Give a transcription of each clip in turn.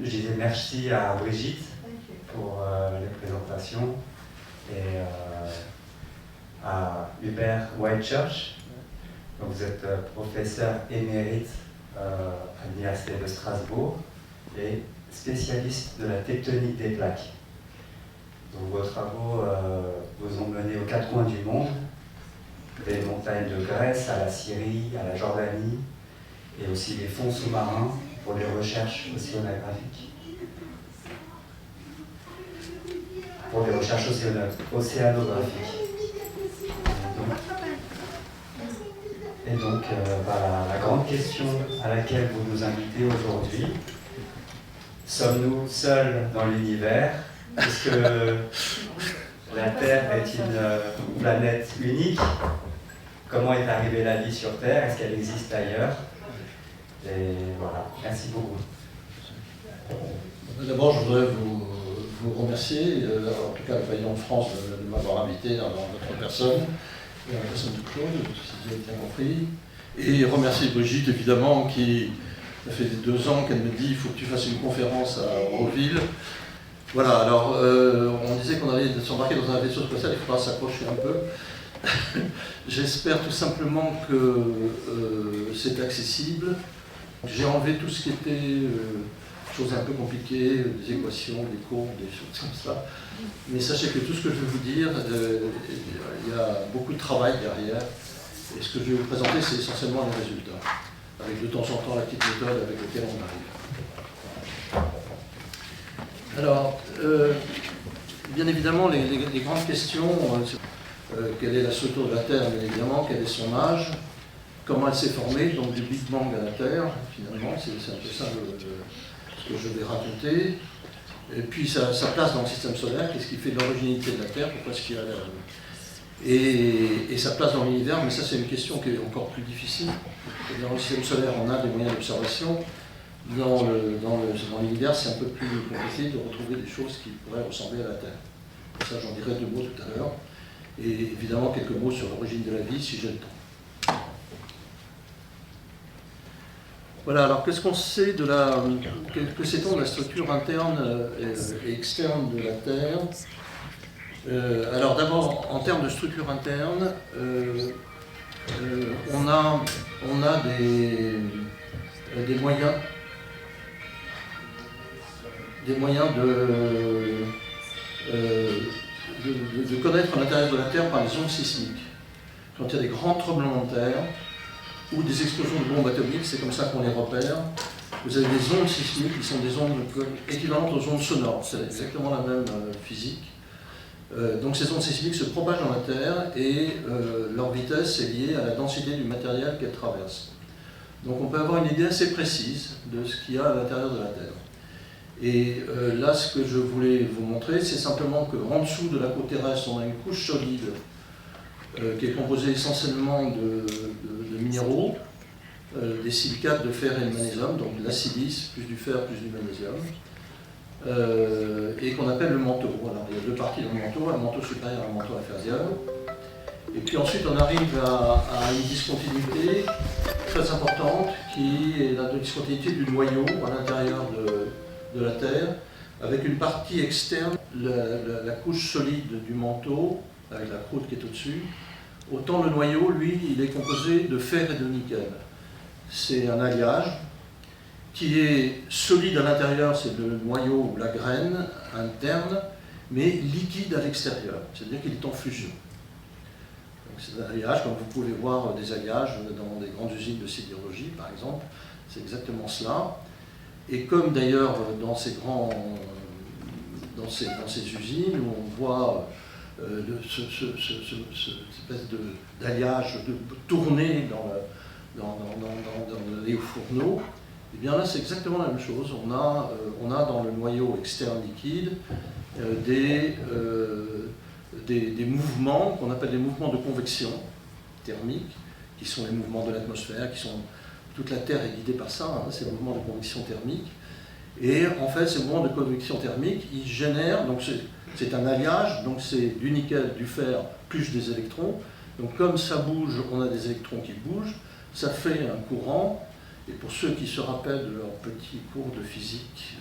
je disais merci à Brigitte pour les présentations et à Hubert Whitechurch. Donc, vous êtes professeur émérite à l'Université de Strasbourg et spécialiste de la tectonique des plaques. Donc, vos travaux vous ont mené aux quatre coins du monde, des montagnes de Grèce à la Syrie, à la Jordanie, et aussi les fonds sous-marins pour des recherches océanographiques. Et donc la grande question à laquelle vous nous invitez aujourd'hui, sommes-nous seuls dans l'univers? Est-ce que la Terre est une planète unique? Comment est arrivée la vie sur Terre? Est-ce qu'elle existe ailleurs? Et voilà, merci beaucoup. D'abord, je voudrais vous remercier, en tout cas le Pavillon de France, de m'avoir invité dans votre personne, et la personne de Claude, si j'ai bien compris. Et remercier Brigitte, évidemment, qui, ça fait 2 ans qu'elle me dit il faut que tu fasses une conférence à Auroville. Voilà, alors on disait qu'on allait s'embarquer dans un vaisseau spatial, il faudra s'accrocher un peu. J'espère tout simplement que c'est accessible. J'ai enlevé tout ce qui était choses un peu compliquées, des équations, des courbes, des choses comme ça. Mais sachez que tout ce que je vais vous dire, il y a beaucoup de travail derrière. Et ce que je vais vous présenter, c'est essentiellement les résultats, avec de temps en temps la petite méthode avec laquelle on arrive. Alors, bien évidemment, les grandes questions, quelle est la structure de la Terre, bien évidemment, quel est son âge, comment elle s'est formée, donc du Big Bang à la Terre, finalement, c'est un peu ça ce que je vais raconter. Et puis sa place dans le système solaire, qu'est-ce qui fait l'originalité de la Terre, pourquoi est-ce qu'il y a et sa place dans l'univers, mais ça c'est une question qui est encore plus difficile. Dans le système solaire, on a des moyens d'observation. Dans l'univers, c'est un peu plus compliqué de retrouver des choses qui pourraient ressembler à la Terre. Ça, j'en dirai 2 mots tout à l'heure. Et évidemment, quelques mots sur l'origine de la vie, si j'ai le temps. Voilà, alors qu'est-ce qu'on sait de que sait-on de la structure interne et externe de la Terre? Alors d'abord, en termes de structure interne, on a des moyens de connaître l'intérieur de la Terre par les ondes sismiques. Quand il y a des grands tremblements de terre ou des explosions de bombes atomiques, c'est comme ça qu'on les repère. Vous avez des ondes sismiques qui sont des ondes équivalentes aux ondes sonores, c'est exactement la même physique. Donc ces ondes sismiques se propagent dans la Terre et leur vitesse est liée à la densité du matériel qu'elles traversent. Donc on peut avoir une idée assez précise de ce qu'il y a à l'intérieur de la Terre. Et là, ce que je voulais vous montrer, c'est simplement qu'en dessous de la peau terrestre, on a une couche solide qui est composée essentiellement de minéraux, des silicates de fer et de magnésium, donc de la silice, plus du fer, plus du magnésium, et qu'on appelle le manteau. Voilà, il y a 2 parties dans le manteau, un manteau supérieur et un manteau inférieur. Et puis ensuite, on arrive à une discontinuité très importante, qui est la discontinuité du noyau à l'intérieur de la Terre, avec une partie externe, la couche solide du manteau, avec la croûte qui est au-dessus. Autant le noyau, lui, il est composé de fer et de nickel. C'est un alliage qui est solide à l'intérieur, c'est le noyau ou la graine interne, mais liquide à l'extérieur, c'est-à-dire qu'il est en fusion. C'est un alliage, comme vous pouvez voir des alliages dans des grandes usines de sidérurgie, par exemple, c'est exactement cela. Et comme d'ailleurs dans ces usines où on voit cette espèce d'alliage de tourner dans les fourneaux, et bien là c'est exactement la même chose. On a dans le noyau externe liquide des mouvements qu'on appelle des mouvements de convection thermique, qui sont les mouvements de l'atmosphère, toute la Terre est guidée par ça, hein, ces mouvements de convection thermique. Et en fait, ces mouvements de convection thermique, ils génèrent, donc c'est un alliage, donc c'est du nickel, du fer, plus des électrons. Donc comme ça bouge, on a des électrons qui bougent, ça fait un courant, Et pour ceux qui se rappellent de leur petit cours de physique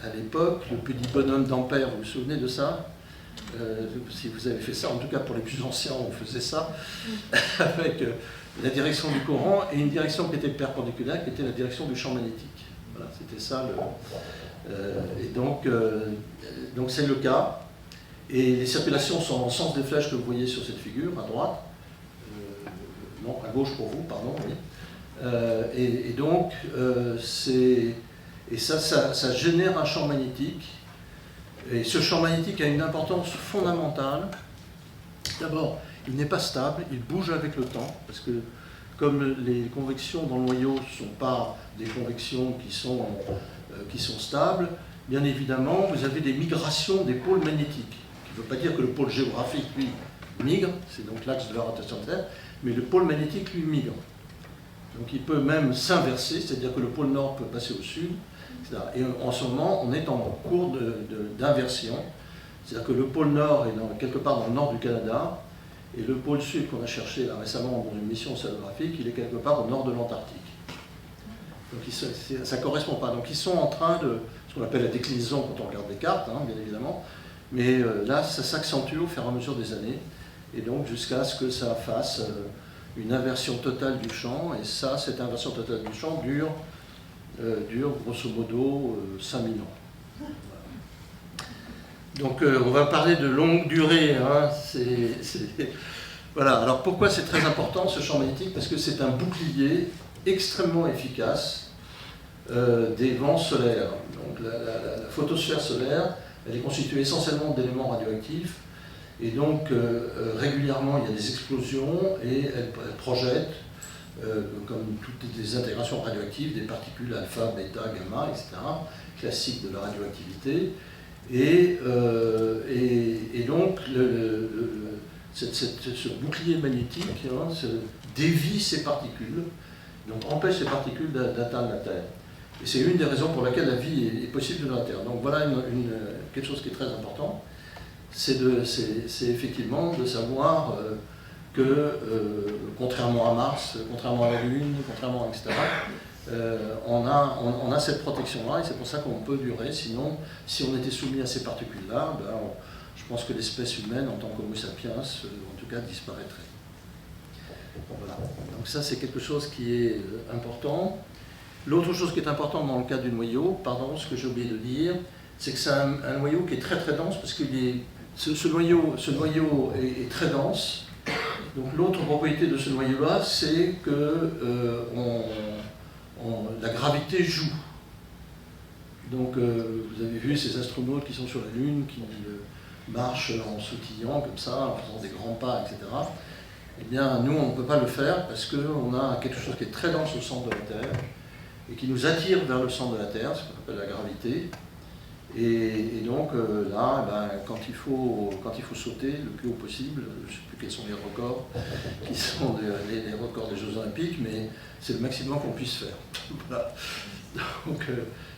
à l'époque, le petit bonhomme d'Ampère, vous vous souvenez de ça? Si vous avez fait ça, en tout cas pour les plus anciens, on faisait ça, avec la direction du courant et une direction qui était perpendiculaire, qui était la direction du champ magnétique. Voilà, c'était ça. Et donc c'est le cas. Et les circulations sont dans le sens des flèches que vous voyez sur cette figure, à droite. Non, à gauche pour vous, pardon. Oui. Et donc, ça génère un champ magnétique. Et ce champ magnétique a une importance fondamentale. D'abord, il n'est pas stable, il bouge avec le temps, parce que comme les convections dans le noyau ne sont pas des convections qui sont stables, bien évidemment, vous avez des migrations des pôles magnétiques. Ce qui ne veut pas dire que le pôle géographique, lui, migre, c'est donc l'axe de la rotation de Terre, mais le pôle magnétique, lui, migre. Donc il peut même s'inverser, c'est-à-dire que le pôle nord peut passer au sud, etc. Et en ce moment, on est en cours d'inversion, c'est-à-dire que le pôle nord est quelque part dans le nord du Canada, et le pôle sud qu'on a cherché là, récemment dans une mission océanographique, il est quelque part au nord de l'Antarctique. Donc ça ne correspond pas. Donc ils sont en train de, ce qu'on appelle la déclinaison quand on regarde les cartes, hein, bien évidemment, mais là ça s'accentue au fur et à mesure des années, et donc jusqu'à ce que ça fasse une inversion totale du champ, et ça, cette inversion totale du champ dure grosso modo 5000 ans. Donc on va parler de longue durée. Hein. Voilà. Alors pourquoi c'est très important ce champ magnétique? Parce que c'est un bouclier extrêmement efficace des vents solaires. Donc la photosphère solaire, elle est constituée essentiellement d'éléments radioactifs. Et donc, régulièrement, il y a des explosions et elles projettent, comme toutes les intégrations radioactives, des particules alpha, bêta, gamma, etc., classiques de la radioactivité. Et donc, ce bouclier magnétique dévie ces particules, donc empêche ces particules d'atteindre la Terre. Et c'est une des raisons pour laquelle la vie est possible dans la Terre. Donc voilà quelque chose qui est très important. C'est effectivement de savoir que, contrairement à Mars, contrairement à la Lune, contrairement à etc., on a cette protection-là, et c'est pour ça qu'on peut durer. Sinon, si on était soumis à ces particules-là, je pense que l'espèce humaine, en tant qu'Homo sapiens, en tout cas, disparaîtrait. Voilà. Donc ça, c'est quelque chose qui est important. L'autre chose qui est importante dans le cas du noyau, pardon, ce que j'ai oublié de dire, c'est que c'est un noyau qui est très très dense, parce que ce noyau est très dense. Donc l'autre propriété de ce noyau-là, c'est que la gravité joue. Donc vous avez vu ces astronautes qui sont sur la Lune, qui marchent en sautillant comme ça, en faisant des grands pas, etc. Eh bien, nous, on ne peut pas le faire parce qu'on a quelque chose qui est très dense au centre de la Terre et qui nous attire vers le centre de la Terre, ce qu'on appelle la gravité. Et donc là, quand il faut sauter le plus haut possible, je ne sais plus quels sont les records, qui sont les records des Jeux Olympiques, mais c'est le maximum qu'on puisse faire. Voilà. Donc,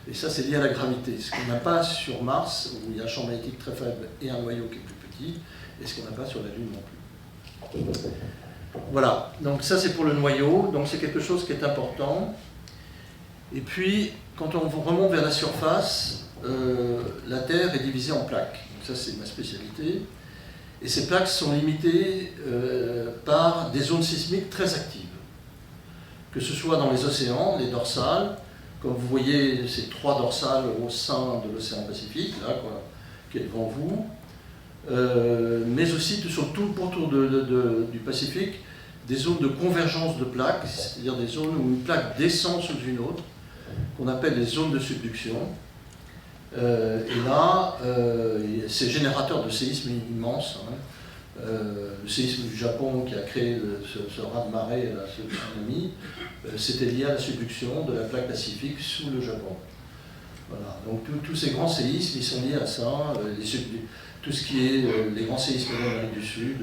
et ça, c'est lié à la gravité. Ce qu'on n'a pas sur Mars, où il y a un champ magnétique très faible et un noyau qui est plus petit, et ce qu'on n'a pas sur la Lune non plus. Voilà, donc ça c'est pour le noyau, donc c'est quelque chose qui est important. Et puis, quand on remonte vers la surface, la Terre est divisée en plaques. Donc ça c'est ma spécialité. Et ces plaques sont limitées par des zones sismiques très actives. Que ce soit dans les océans, les dorsales, comme vous voyez ces 3 dorsales au sein de l'océan Pacifique, là, qui est devant vous, mais aussi sur tout le pourtour du Pacifique, des zones de convergence de plaques, c'est-à-dire des zones où une plaque descend sous une autre, qu'on appelle les zones de subduction. Et là, c'est générateur de séismes immenses. Hein. Le séisme du Japon qui a créé ce raz-de-marée, ce tsunami, c'était lié à la subduction de la plaque pacifique sous le Japon. Voilà. Donc tous ces grands séismes, ils sont liés à ça. Tout ce qui est les grands séismes d'Amérique du Sud,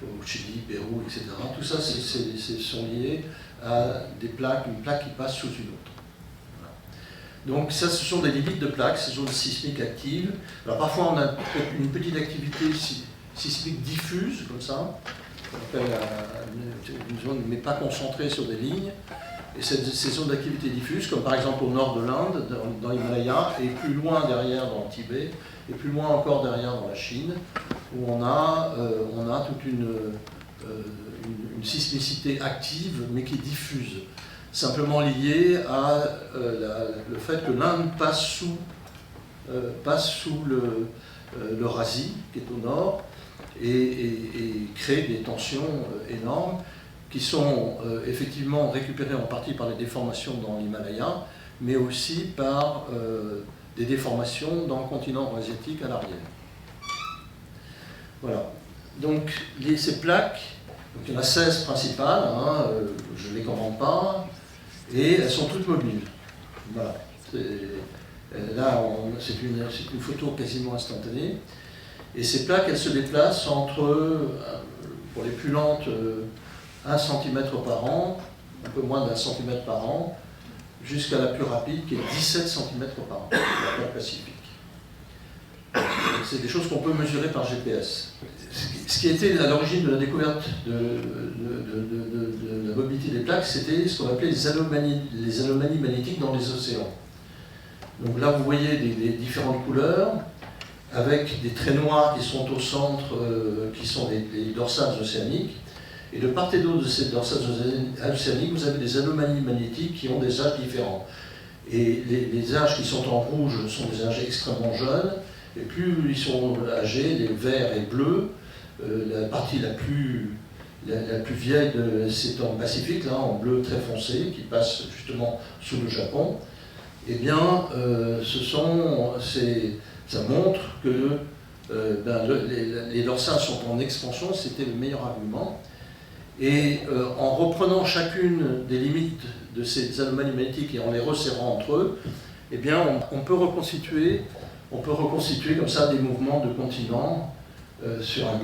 au Chili, Pérou, etc. Tout ça, sont liés à une plaque qui passe sous une autre. Voilà. Donc ça, ce sont des limites de plaques, ces zones sismiques actives. Alors parfois, on a une petite activité sismique diffuse, comme ça, qu'on appelle une zone, mais pas concentrée sur des lignes. Et ces zones d'activité diffuses, comme par exemple au nord de l'Inde, dans l'Himalaya, et plus loin derrière dans le Tibet, et plus loin encore derrière dans la Chine, où on a toute une sismicité active, mais qui diffuse, simplement liée à le fait que l'Inde passe sous l'Eurasie, qui est au nord, et crée des tensions énormes, qui sont effectivement récupérées en partie par les déformations dans l'Himalaya, mais aussi par des déformations dans le continent asiatique à l'arrière. Voilà. Donc ces plaques, donc il y en a 16 principales, hein, je ne les commande pas, et elles sont toutes mobiles. Voilà. Là, c'est une photo quasiment instantanée. Et ces plaques, elles se déplacent entre, pour les plus lentes, 1 cm par an, un peu moins d'1 cm par an, jusqu'à la plus rapide qui est 17 cm par an, la plaque pacifique. C'est des choses qu'on peut mesurer par GPS. Ce qui était à l'origine de la découverte de la mobilité des plaques, c'était ce qu'on appelait les anomalies magnétiques dans les océans. Donc là, vous voyez des différentes couleurs, avec des traits noirs qui sont au centre, qui sont les dorsales océaniques. Et de part et d'autre de ces dorsales océaniques, vous avez des anomalies magnétiques qui ont des âges différents. Et les âges qui sont en rouge sont des âges extrêmement jeunes, et plus ils sont âgés, les verts et bleus, la partie la plus vieille, c'est en Pacifique, là, en bleu très foncé, qui passe justement sous le Japon. Eh bien, ça montre que les dorsales sont en expansion, c'était le meilleur argument. Et en reprenant chacune des limites de ces anomalies magnétiques et en les resserrant entre eux, eh bien, on peut reconstituer comme ça des mouvements de continents sur un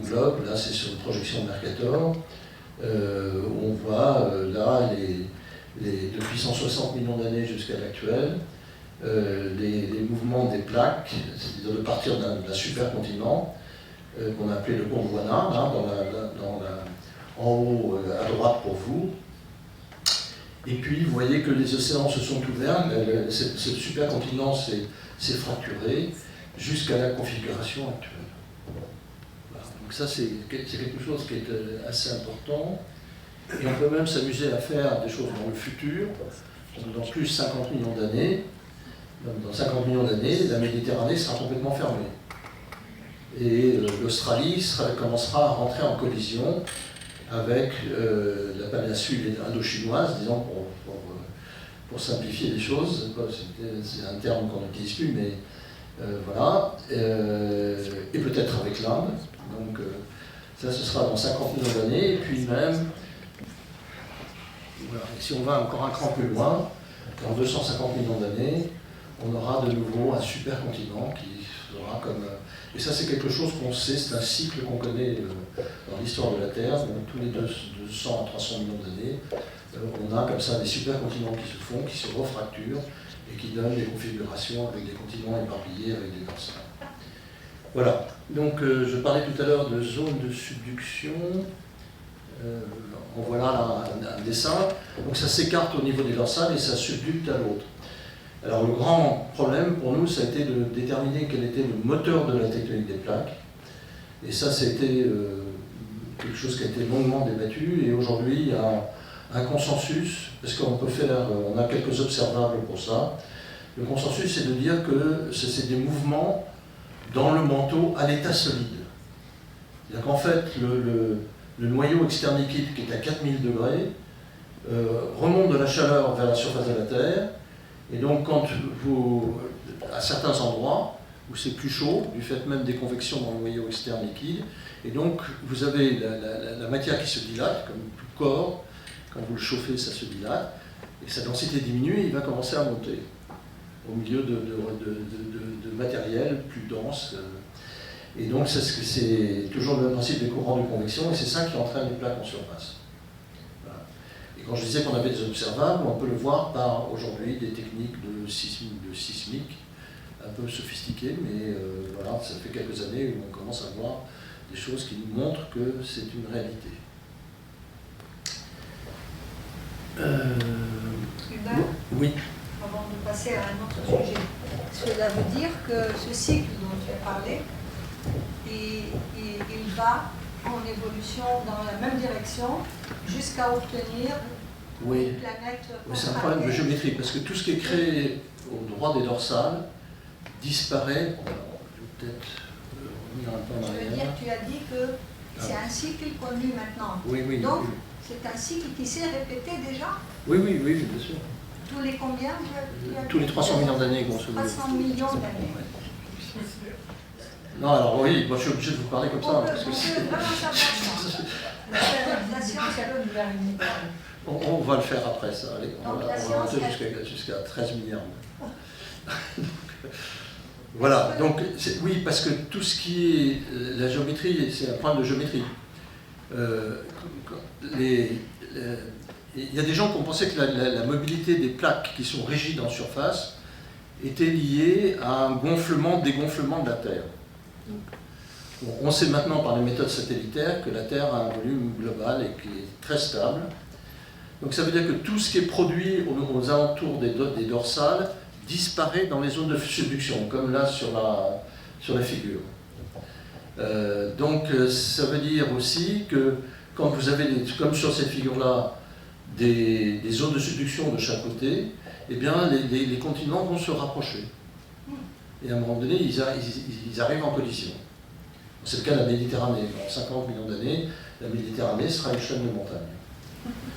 globe. Là, c'est sur une projection de Mercator, où on voit là, depuis 160 millions d'années jusqu'à l'actuel, les mouvements des plaques, c'est-à-dire de partir d'un supercontinent qu'on appelait le Gondwana, là, en haut à droite pour vous. Et puis vous voyez que les océans se sont ouverts, ce supercontinent s'est fracturé jusqu'à la configuration actuelle. Voilà. Donc ça c'est quelque chose qui est assez important. Et on peut même s'amuser à faire des choses dans le futur, dans plus de 50 millions d'années. Dans 50 millions d'années, la Méditerranée sera complètement fermée. Et l'Australie commencera à rentrer en collision avec la péninsule indo-chinoise, disons pour simplifier les choses. C'est un terme qu'on n'utilise plus, mais voilà. Et peut-être avec l'Inde. Donc ça, ce sera dans 50 millions d'années. Et puis même, voilà. Et si on va encore un cran plus loin, dans 250 millions d'années, on aura de nouveau un supercontinent qui sera comme... Et ça, c'est quelque chose qu'on sait, c'est un cycle qu'on connaît dans l'histoire de la Terre. Donc tous les 200 à 300 millions d'années, on a comme ça des supercontinents qui se font, qui se refracturent et qui donnent des configurations avec des continents éparpillés, avec des dorsales. Voilà. Donc je parlais tout à l'heure de zone de subduction. On voit là un dessin. Donc ça s'écarte au niveau des dorsales et ça subducte à l'autre. Alors le grand problème pour nous, ça a été de déterminer quel était le moteur de la tectonique des plaques. Et ça, c'était quelque chose qui a été longuement débattu. Et aujourd'hui, il y a un consensus, parce qu'on peut on a quelques observables pour ça. Le consensus, c'est de dire que c'est des mouvements dans le manteau à l'état solide. C'est-à-dire qu'en fait, le noyau externe liquide qui est à 4000 degrés remonte de la chaleur vers la surface de la Terre. Et donc, à certains endroits où c'est plus chaud, du fait même des convections dans le noyau externe liquide, et donc vous avez la matière qui se dilate, comme tout corps, quand vous le chauffez, ça se dilate, et sa densité diminue et il va commencer à monter au milieu de matériel plus dense. Et donc, c'est toujours le même principe des courants de convection, et c'est ça qui entraîne les plaques en surface. Et quand je disais qu'on avait des observables, on peut le voir par aujourd'hui des techniques de sismique un peu sophistiquées, mais voilà, ça fait quelques années où on commence à voir des choses qui nous montrent que c'est une réalité. Hubert, Oui. avant de passer à un autre sujet. Cela veut dire que ce cycle dont tu as parlé, il va en évolution dans la même direction jusqu'à obtenir Oui. une planète. Oui, c'est un problème de géométrie, parce que tout ce qui est créé au droit des dorsales disparaît. Je vais peut-être revenir un peu en Je veux arrière. dire, tu as dit que c'est un cycle connu maintenant. Oui, oui. Donc, oui. c'est un cycle qui s'est répété déjà. Oui, oui, oui, bien sûr. Tous les combien tu as Tous les dit 300 millions d'années, grosso modo. 300 millions d'années. Non, alors oui, moi je suis obligé de vous parler comme On ça. peut Parce que vraiment savoir ça. La science, on va le faire après ça. Allez, on Donc, va la science, monter jusqu'à 13 milliards. Voilà, donc oui, parce que tout ce qui est la géométrie, c'est un problème de géométrie. Il y a des gens qui ont pensé que la mobilité des plaques qui sont rigides en surface était liée à un gonflement-dégonflement de la Terre. On sait maintenant par les méthodes satellitaires que la Terre a un volume global et qui est très stable. Donc ça veut dire que tout ce qui est produit aux alentours des dorsales disparaît dans les zones de subduction, comme là sur la figure. Donc ça veut dire aussi que quand vous avez, comme sur cette figure-là, des zones de subduction de chaque côté, eh bien les continents vont se rapprocher. Et à un moment donné, ils arrivent en collision. C'est le cas de la Méditerranée. Dans 50 millions d'années, la Méditerranée sera une chaîne de montagnes.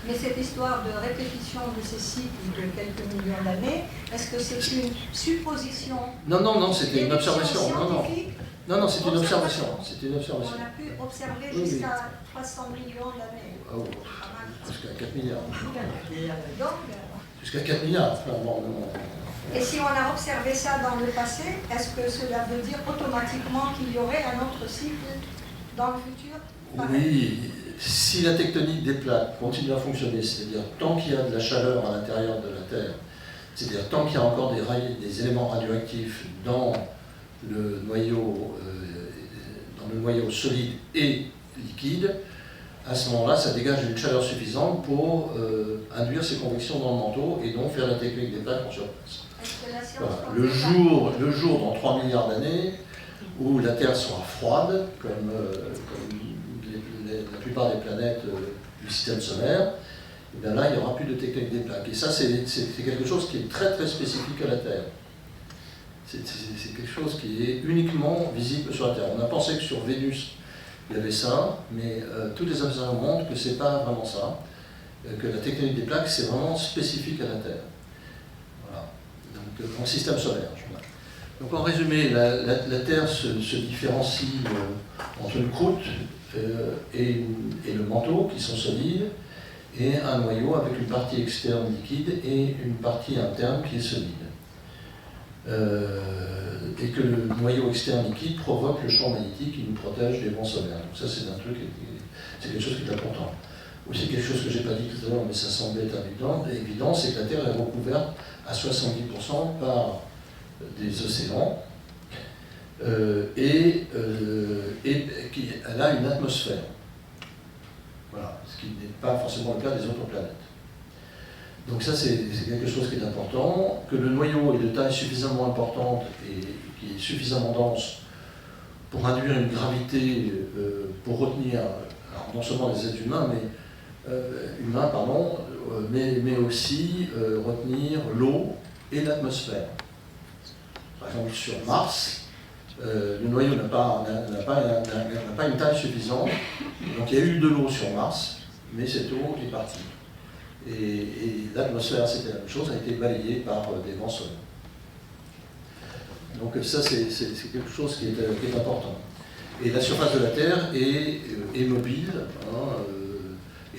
Mais cette histoire de répétition de ces cycles de quelques millions d'années, est-ce que c'est une supposition? Non, c'était une observation. Scientifique? Non, c'est une observation. C'est une On observation. a pu observer Oui, jusqu'à 300 millions d'années. Oh, jusqu'à 4 milliards. Donc, Jusqu'à 4 milliards, enfin, bon, non. et si on a observé ça dans le passé, est-ce que cela veut dire automatiquement qu'il y aurait un autre cycle dans le futur? Oui, si la tectonique des plaques continue à fonctionner, c'est-à-dire tant qu'il y a de la chaleur à l'intérieur de la Terre, c'est-à-dire tant qu'il y a encore des éléments radioactifs dans le noyau solide et liquide, à ce moment-là, ça dégage une chaleur suffisante pour induire ces convections dans le manteau et donc faire la tectonique des plaques en surface. Est-ce que la science Voilà. Le jour dans 3 milliards d'années, où la Terre sera froide, comme la plupart des planètes du système solaire, et bien là, il n'y aura plus de tectonique des plaques. Et ça, c'est quelque chose qui est très très spécifique à la Terre. C'est quelque chose qui est uniquement visible sur la Terre. On a pensé que sur Vénus, il y avait ça, mais tous les observations montrent que ce n'est pas vraiment ça, que la tectonique des plaques, c'est vraiment spécifique à la Terre. Voilà. Donc, en système solaire. Donc, en résumé, la Terre se différencie entre une croûte et le manteau, qui sont solides, et un noyau avec une partie externe liquide et une partie interne qui est solide. Et que le noyau externe liquide provoque le champ magnétique qui nous protège des vents solaires. Donc ça, c'est un truc, c'est quelque chose qui est important. Aussi quelque chose que je n'ai pas dit tout à l'heure, mais ça semblait être évident, c'est que la Terre est recouverte à 70% par des océans et qu'elle a une atmosphère. Voilà, ce qui n'est pas forcément le cas des autres planètes. Donc ça, c'est quelque chose qui est important, que le noyau est de taille suffisamment importante et qui est suffisamment dense pour induire une gravité, pour retenir, alors non seulement les êtres humains, mais aussi retenir l'eau et l'atmosphère. Par exemple, sur Mars, le noyau n'a pas une taille suffisante, donc il y a eu de l'eau sur Mars, mais cette eau est partie. Et l'atmosphère, c'était la même chose, a été balayée par des vents solaires. Donc ça, c'est quelque chose qui est important. Et la surface de la Terre est mobile,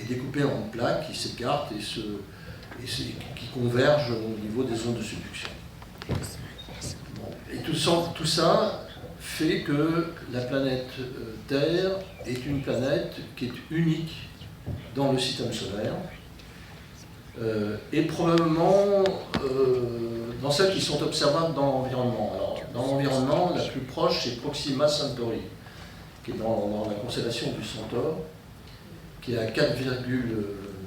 est découpée en plaques qui s'écartent et qui convergent au niveau des zones de subduction. Bon. Et tout ça fait que la planète Terre est une planète qui est unique dans le système solaire, et probablement dans celles qui sont observables dans l'environnement. Alors, dans l'environnement, la plus proche, c'est Proxima Centauri, qui est dans la constellation du Centaure, qui est à 4,6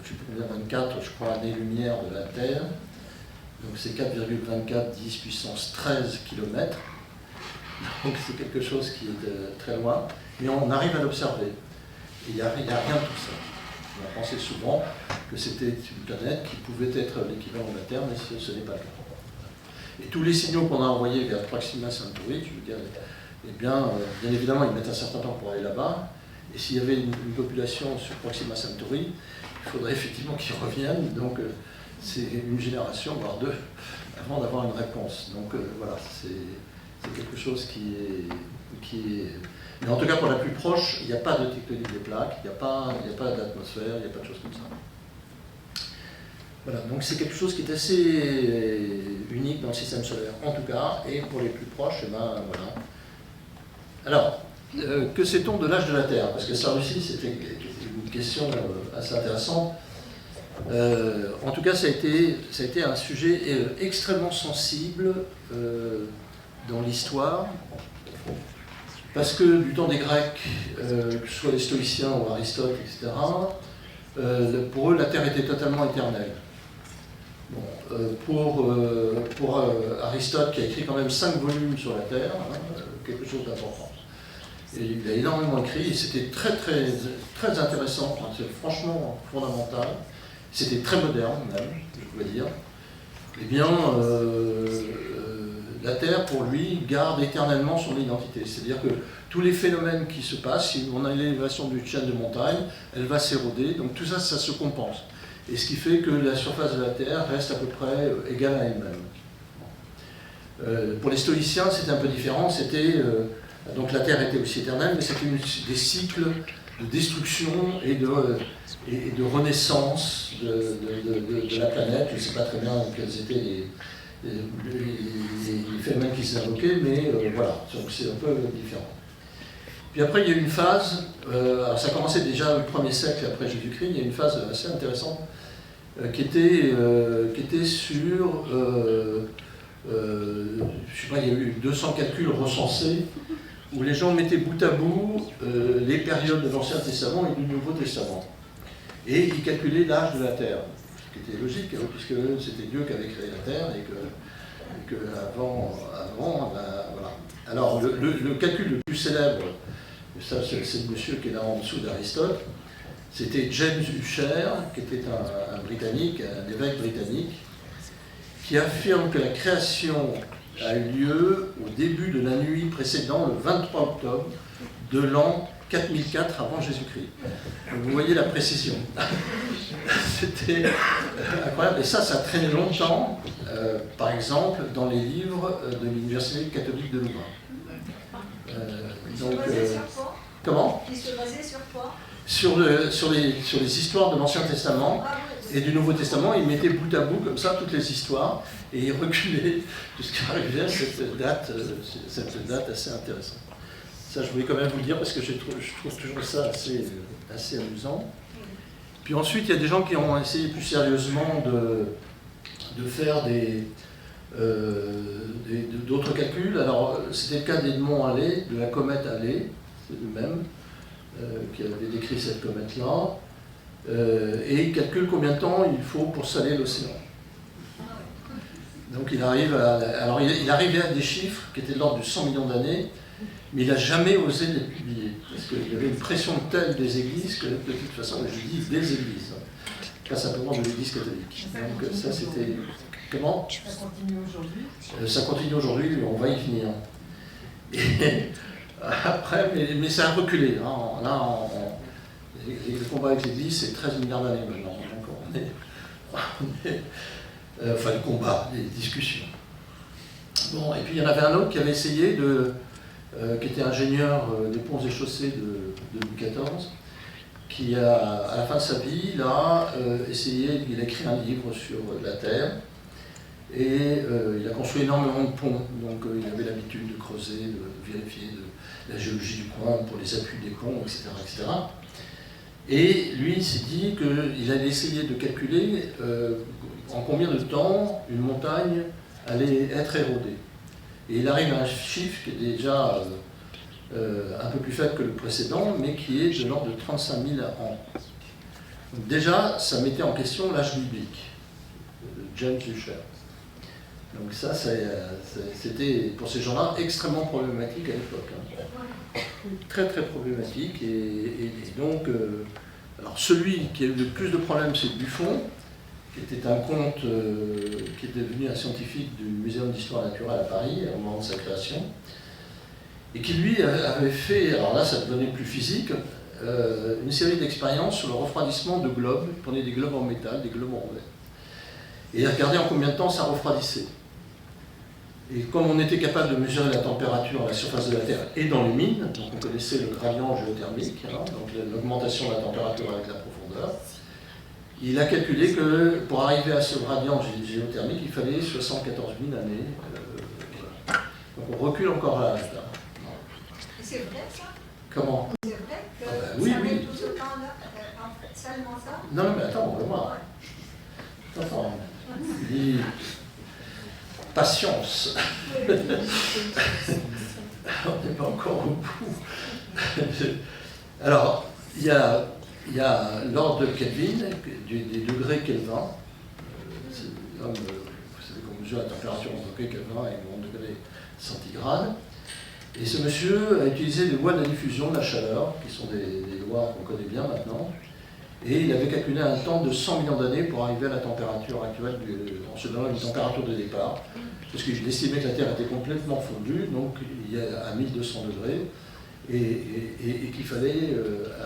je sais plus combien, 24, je crois, années-lumière de la Terre. Donc c'est 4,24 10 puissance 13 km. Donc c'est quelque chose qui est très loin, mais on arrive à l'observer. Et il n'y a rien de tout ça. On a pensé souvent que c'était une planète qui pouvait être l'équivalent de la Terre, mais ce n'est pas le cas. Et tous les signaux qu'on a envoyés vers Proxima Centauri, je veux dire, eh bien évidemment, ils mettent un certain temps pour aller là-bas. Et s'il y avait une population sur Proxima Centauri, il faudrait effectivement qu'ils reviennent. Donc c'est une génération, voire deux, avant d'avoir une réponse. Donc voilà, c'est quelque chose qui est... Mais en tout cas, pour la plus proche, il n'y a pas de tectonique des plaques, il n'y a pas d'atmosphère, il n'y a pas de choses comme ça. Voilà, donc c'est quelque chose qui est assez unique dans le système solaire, en tout cas, et pour les plus proches, eh ben, voilà. Alors, que sait-on de l'âge de la Terre? Parce que ça aussi, c'était une question assez intéressante. En tout cas, ça a été un sujet extrêmement sensible dans l'histoire, parce que du temps des Grecs, que ce soit les stoïciens ou Aristote, etc., pour eux, la Terre était totalement éternelle. Bon, pour Aristote, qui a écrit quand même 5 volumes sur la Terre, quelque chose d'important. Et il a énormément écrit, et c'était très, très, très intéressant, c'est franchement fondamental. C'était très moderne, même, je pouvais dire. Eh bien, la Terre, pour lui, garde éternellement son identité. C'est-à-dire que tous les phénomènes qui se passent, si on a l'élévation d'une chaîne de montagne, elle va s'éroder, donc tout ça, ça se compense. Et ce qui fait que la surface de la Terre reste à peu près égale à elle-même. Pour les stoïciens, c'était un peu différent. Donc la Terre était aussi éternelle, mais c'était des cycles de destruction et de renaissance de la planète. Je ne sais pas très bien quels étaient les phénomènes qui s'invoquaient, mais voilà, donc c'est un peu différent. Puis après, il y a eu une phase, alors ça commençait déjà au 1er siècle après Jésus-Christ, il y a une phase assez intéressante qui était sur, je sais pas, il y a eu 200 calculs recensés, où les gens mettaient bout à bout les périodes de l'Ancien Testament et du Nouveau Testament. Et ils calculaient l'âge de la Terre, ce qui était logique, puisque c'était Dieu qui avait créé la Terre et que avant ben, voilà. Alors, le calcul le plus célèbre, ça c'est le monsieur qui est là en dessous d'Aristote, c'était James Ussher, qui était un Britannique, un évêque britannique, qui affirme que la création a eu lieu au début de la nuit précédant le 23 octobre de l'an 4004 avant Jésus-Christ. Vous voyez la précision. C'était incroyable. Et ça traînait longtemps, par exemple, dans les livres de l'Université catholique de Louvain. Comment ? Qui se basait sur quoi ? Sur les histoires de l'Ancien Testament et du Nouveau Testament. Ils mettaient bout à bout, comme ça, toutes les histoires, et ils reculaient jusqu'à arriver à cette date assez intéressante. Ça, je voulais quand même vous le dire, parce que je trouve toujours ça assez amusant. Puis ensuite, il y a des gens qui ont essayé plus sérieusement de faire d'autres calculs. Alors, c'était le cas d'Edmond Halley, de la comète Halley, c'est lui-même, qui avait décrit cette comète-là. Et il calcule combien de temps il faut pour saler l'océan. Donc il arrive à des chiffres qui étaient de l'ordre de 100 millions d'années, mais il n'a jamais osé les publier, parce qu'il y avait une pression telle des églises que, de toute façon, je dis des églises, pas simplement de l'église catholique. Donc ça c'était... Comment ? Ça continue aujourd'hui ? Ça continue aujourd'hui, on va y venir. Et après, mais ça a reculé. Hein. Là, le combat avec l'église, c'est 13 milliards d'années maintenant. Donc enfin, le combat, les discussions. Bon, et puis il y en avait un autre qui avait essayé qui était ingénieur des ponts et chaussées de Louis XIV, qui à la fin de sa vie, il a écrit un livre sur la Terre, et il a construit énormément de ponts, donc il avait l'habitude de creuser, de vérifier la géologie du coin pour les appuis des ponts, etc. etc. Et lui, il s'est dit qu'il allait essayer de calculer en combien de temps une montagne allait être érodée. Et il arrive à un chiffre qui est déjà un peu plus faible que le précédent, mais qui est de l'ordre de 35 000 ans. Donc déjà, ça mettait en question l'âge biblique, de James Ussher. Donc ça, c'était pour ces gens-là extrêmement problématique à l'époque. Hein. Très très problématique. Et donc, alors celui qui a eu le plus de problèmes, c'est Buffon, qui était un comte qui est devenu un scientifique du Muséum d'histoire naturelle à Paris au moment de sa création, et qui lui avait fait, alors là ça devenait plus physique, une série d'expériences sur le refroidissement de globes. Il prenait des globes en métal, des globes en verre, et il regardait en combien de temps ça refroidissait. Et comme on était capable de mesurer la température à la surface de la Terre et dans les mines, donc on connaissait le gradient géothermique, hein, donc l'augmentation de la température avec la profondeur, il a calculé que pour arriver à ce gradient géothermique, il fallait 74 000 années. Voilà. Donc on recule encore à l'âge là. C'est vrai ça? Comment? C'est vrai que oui, ça oui. met tout ce temps-là, en fait, seulement ça? Non, mais attends, on va voir. Attends, il dit patience. On n'est pas encore au bout. Alors, il y a l'ordre de Kelvin, des degrés Kelvin. Vous savez qu'on mesure la température en degrés Kelvin et en degrés centigrades. Et ce monsieur a utilisé les lois de la diffusion de la chaleur, qui sont des lois qu'on connaît bien maintenant. Et il avait calculé un temps de 100 millions d'années pour arriver à la température actuelle, en se donnant une température de départ. Parce qu'il estimait que la Terre était complètement fondue, donc il y a à 1200 degrés, et qu'il fallait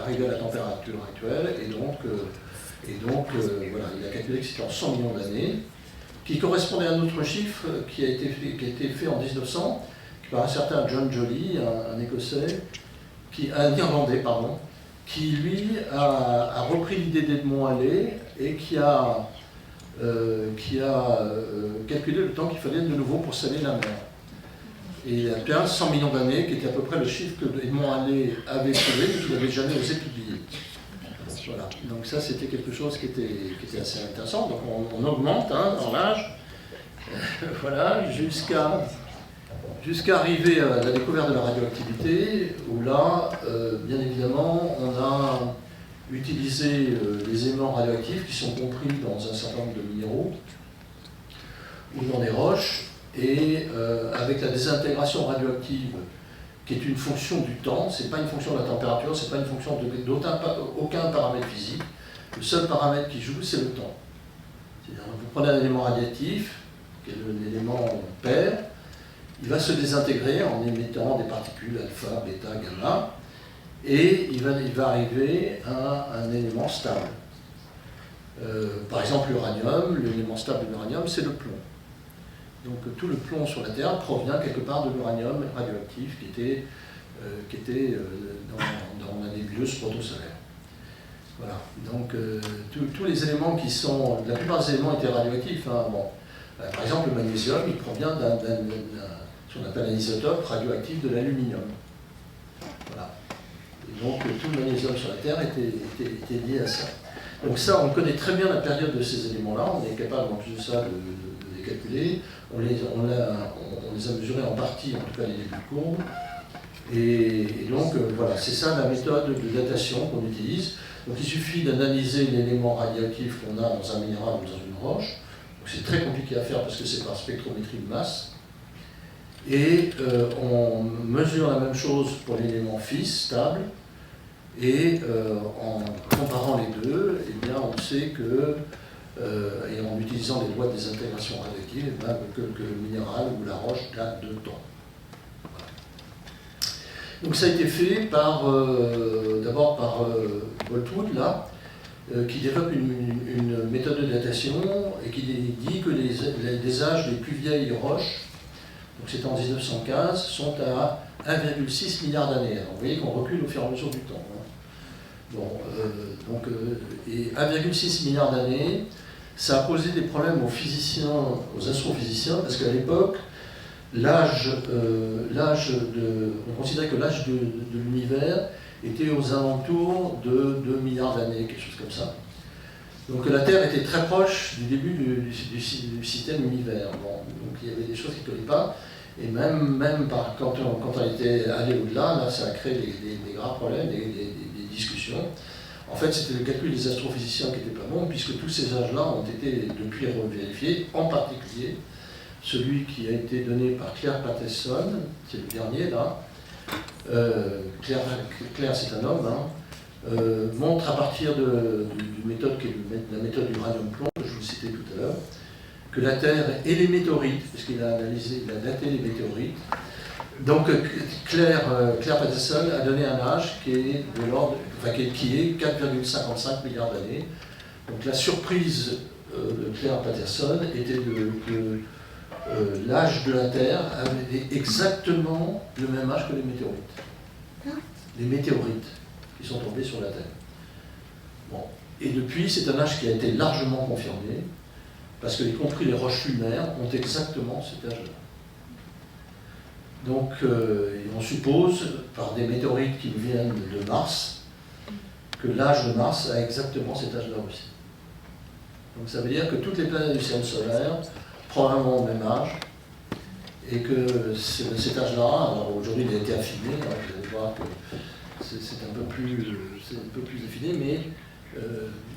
arriver à la température actuelle. Et donc voilà, il a calculé que c'était en 100 millions d'années, qui correspondait à un autre chiffre qui a été fait en 1900, par un certain John Joly, un Écossais, un Irlandais, pardon, qui lui a repris l'idée d'Edmond Halley et qui a calculé le temps qu'il fallait de nouveau pour saler la mer. Et il a bien 100 millions d'années, qui était à peu près le chiffre que Edmond Halley avait trouvé, mais qu'il n'avait jamais osé publier. Voilà. Donc ça, c'était quelque chose qui était assez intéressant. Donc on augmente dans l'âge, voilà, jusqu'à arriver à la découverte de la radioactivité, où là, bien évidemment, on a utilisé les éléments radioactifs qui sont compris dans un certain nombre de minéraux ou dans des roches, et avec la désintégration radioactive, qui est une fonction du temps, c'est pas une fonction de la température, c'est pas une fonction d'aucun paramètre physique. Le seul paramètre qui joue, c'est le temps. C'est-à-dire, vous prenez un élément radiatif, qui est l'élément pair, il va se désintégrer en émettant des particules alpha, bêta, gamma, et il va arriver à un élément stable. Par exemple, l'uranium, l'élément stable de l'uranium, c'est le plomb. Donc tout le plomb sur la Terre provient quelque part de l'uranium radioactif qui était dans la nébuleuse protosolaire. Voilà. Donc tous les éléments qui sont... La plupart des éléments étaient radioactifs. Hein. Bon. Par exemple, le magnésium, il provient ce qu'on appelle un isotope radioactif de l'aluminium. Voilà. Et donc tout le magnésium sur la Terre était lié à ça. Donc ça, on connaît très bien la période de ces éléments-là, on est capable en plus de ça de les calculer, on les a mesurés en partie, en tout cas les débuts de courbe, et donc voilà, c'est ça la méthode de datation qu'on utilise. Donc il suffit d'analyser l'élément radioactif qu'on a dans un minéral ou dans une roche, donc c'est très compliqué à faire parce que c'est par spectrométrie de masse, et on mesure la même chose pour l'élément fils, stable, et en comparant les deux, eh bien, on sait que, et en utilisant les lois des intégrations radioactives, eh bien, que le minéral ou la roche date de temps. Voilà. Donc ça a été fait d'abord par Boltwood, là, qui développe une méthode de datation et qui dit que les âges des plus vieilles roches, donc c'était en 1915, sont à 1,6 milliard d'années. Alors vous voyez qu'on recule au fur et à mesure du temps. Hein. Bon, et 1,6 milliard d'années, ça a posé des problèmes aux physiciens, aux astrophysiciens, parce qu'à l'époque, on considérait que l'âge de l'univers était aux alentours de 2 milliards d'années, quelque chose comme ça. Donc la Terre était très proche du début du système univers. Bon, donc il y avait des choses qui ne collaient pas, et même quand on était allé au-delà, là ça a créé des graves problèmes, des discussions. En fait, c'était le calcul des astrophysiciens qui n'était pas bon, puisque tous ces âges-là ont été depuis revérifiés, en particulier celui qui a été donné par Claire Patterson, c'est le dernier là. Claire c'est un homme, hein, montre à partir d'une méthode qui est la méthode du radium-plomb, que je vous citais tout à l'heure, que la Terre et les météorites, parce qu'il a analysé, il a daté les météorites. Donc Claire Patterson a donné un âge qui est de l'ordre, qui est 4,55 milliards d'années. Donc la surprise de Claire Patterson était que l'âge de la Terre avait exactement le même âge que les météorites. Les météorites qui sont tombés sur la Terre. Bon. Et depuis, c'est un âge qui a été largement confirmé, parce que, y compris les roches lunaires, ont exactement cet âge-là. Donc, on suppose, par des météorites qui viennent de Mars, que l'âge de Mars a exactement cet âge-là aussi. Donc, ça veut dire que toutes les planètes du système solaire, probablement au même âge, et que cet âge-là, alors aujourd'hui il a été affiné, hein, vous allez voir que c'est un peu plus affiné, mais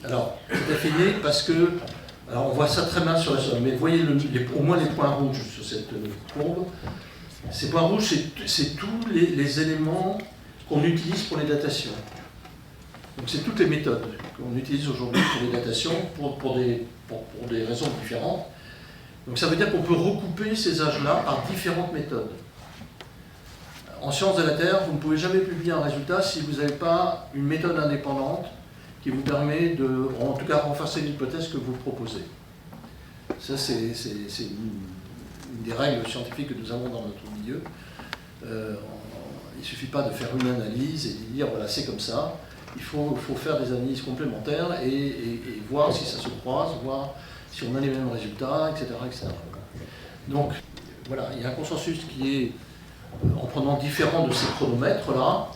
alors c'est affiné parce que, alors on voit ça très mal sur la Solaire, mais vous voyez au moins les points rouges sur cette courbe. Ces points rouges, c'est tous les éléments qu'on utilise pour les datations. Donc c'est toutes les méthodes qu'on utilise aujourd'hui pour les datations, pour des raisons différentes. Donc ça veut dire qu'on peut recouper ces âges-là par différentes méthodes. En sciences de la Terre, vous ne pouvez jamais publier un résultat si vous n'avez pas une méthode indépendante qui vous permet de, en tout cas, renforcer l'hypothèse que vous proposez. Ça, c'est une des règles scientifiques que nous avons dans notre milieu. Il ne suffit pas de faire une analyse et de dire, voilà, c'est comme ça. Il faut faire des analyses complémentaires et voir si ça se croise, voir si on a les mêmes résultats, etc., etc. Donc, voilà, il y a un consensus qui est, en prenant différents de ces chronomètres-là,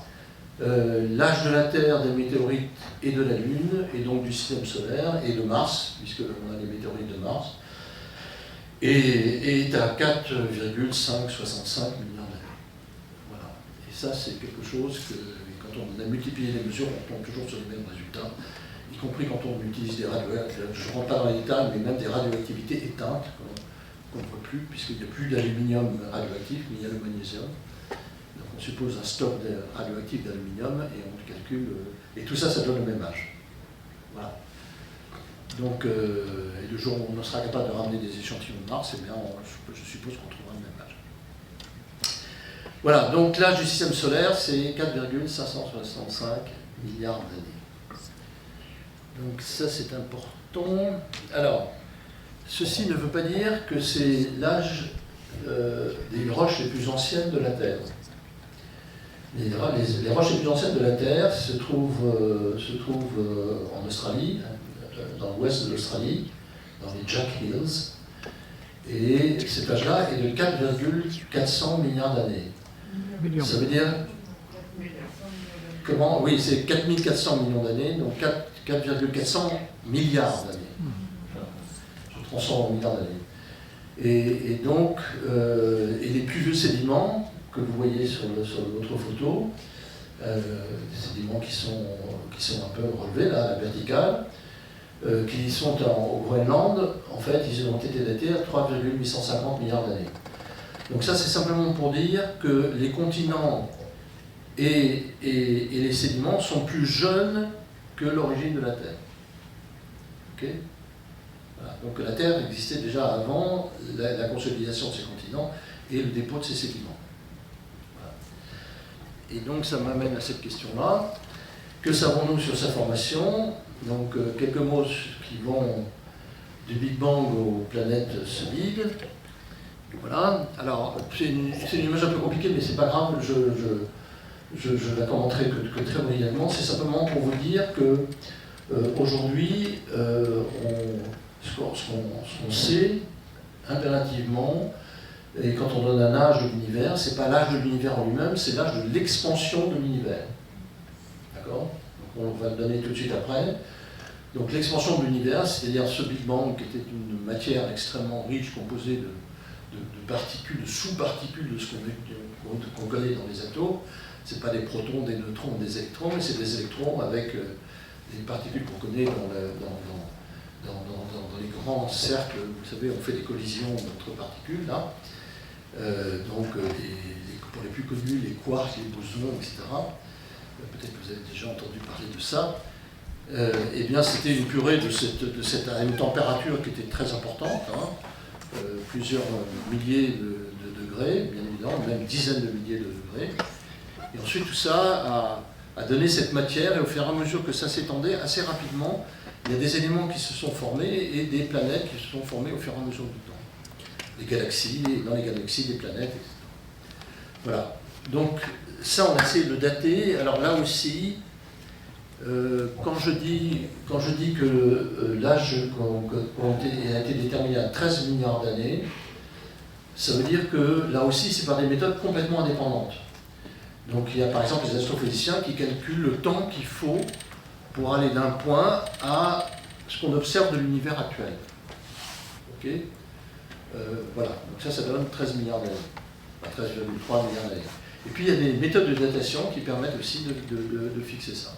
l'âge de la Terre, des météorites et de la Lune, et donc du système solaire, et de Mars, puisqu'on a les météorites de Mars, est à 4,565 milliards d'années. Voilà. Et ça, c'est quelque chose que, quand on a multiplié les mesures, on tombe toujours sur les mêmes résultats, y compris quand on utilise des radioactivités, je ne rentre pas dans les détails, mais même des radioactivités éteintes, qu'on ne voit plus, puisqu'il n'y a plus d'aluminium radioactif, mais il y a le magnésium. Donc on suppose un stock radioactif d'aluminium, et on calcule, et tout ça, ça donne le même âge. Voilà. Donc, et le jour où on sera capable de ramener des échantillons de Mars, eh bien, je suppose qu'on trouvera le même âge. Voilà, donc l'âge du système solaire, c'est 4,565 milliards d'années. Donc ça, c'est important. Alors, ceci ne veut pas dire que c'est l'âge des roches les plus anciennes de la Terre. Les roches les plus anciennes de la Terre se trouvent en Australie, dans l'ouest de l'Australie, dans les Jack Hills, et cet âge-là est de 4,400 milliards d'années. Ça veut dire... Comment? Oui, c'est 4400 millions d'années, donc 4,400 milliards d'années. Je transforme en milliards d'années. Et donc, les plus vieux sédiments que vous voyez sur votre photo, des sédiments qui sont un peu relevés, là, à la verticale, qui sont au Groenland, en fait, ils ont été datés à 3,850 milliards d'années. Donc ça, c'est simplement pour dire que les continents et les sédiments sont plus jeunes que l'origine de la Terre. Okay? Voilà. Donc la Terre existait déjà avant la consolidation de ces continents et le dépôt de ces sédiments. Voilà. Et donc ça m'amène à cette question-là. Que savons-nous sur sa formation? Donc quelques mots qui vont du Big Bang aux planètes solides. Voilà. Alors c'est une image un peu compliquée, mais c'est pas grave. Je la commenterai que très brièvement. C'est simplement pour vous dire que aujourd'hui, ce qu'on sait impérativement, et quand on donne un âge de l'univers, c'est pas l'âge de l'univers en lui-même, c'est l'âge de l'expansion de l'univers. D'accord? On va le donner tout de suite après. Donc l'expansion de l'univers, c'est-à-dire ce Big Bang qui était une matière extrêmement riche, composée de particules, de sous-particules de ce qu'on connaît dans les atomes. Ce n'est pas des protons, des neutrons, des électrons, mais c'est des électrons avec des particules qu'on connaît dans les grands cercles, vous savez, on fait des collisions entre particules, là. Pour les plus connus, les quarks, les bosons, etc. Peut-être que vous avez déjà entendu parler de ça. Eh bien, c'était une purée à une température qui était très importante, hein, plusieurs milliers de degrés, bien évidemment, même dizaines de milliers de degrés. Et ensuite, tout ça a donné cette matière, et au fur et à mesure que ça s'étendait, assez rapidement, il y a des éléments qui se sont formés et des planètes qui se sont formées au fur et à mesure du temps. Les galaxies, dans les galaxies, des planètes, etc. Voilà. Donc, ça, on a essayé de le dater. Alors là aussi, quand je dis que l'âge a été déterminé à 13 milliards d'années, ça veut dire que là aussi, c'est par des méthodes complètement indépendantes. Donc il y a par exemple les astrophysiciens qui calculent le temps qu'il faut pour aller d'un point à ce qu'on observe de l'univers actuel. Ok, voilà, donc ça donne 13 milliards d'années, enfin 13,3 milliards d'années. Et puis il y a des méthodes de datation qui permettent aussi de fixer ça.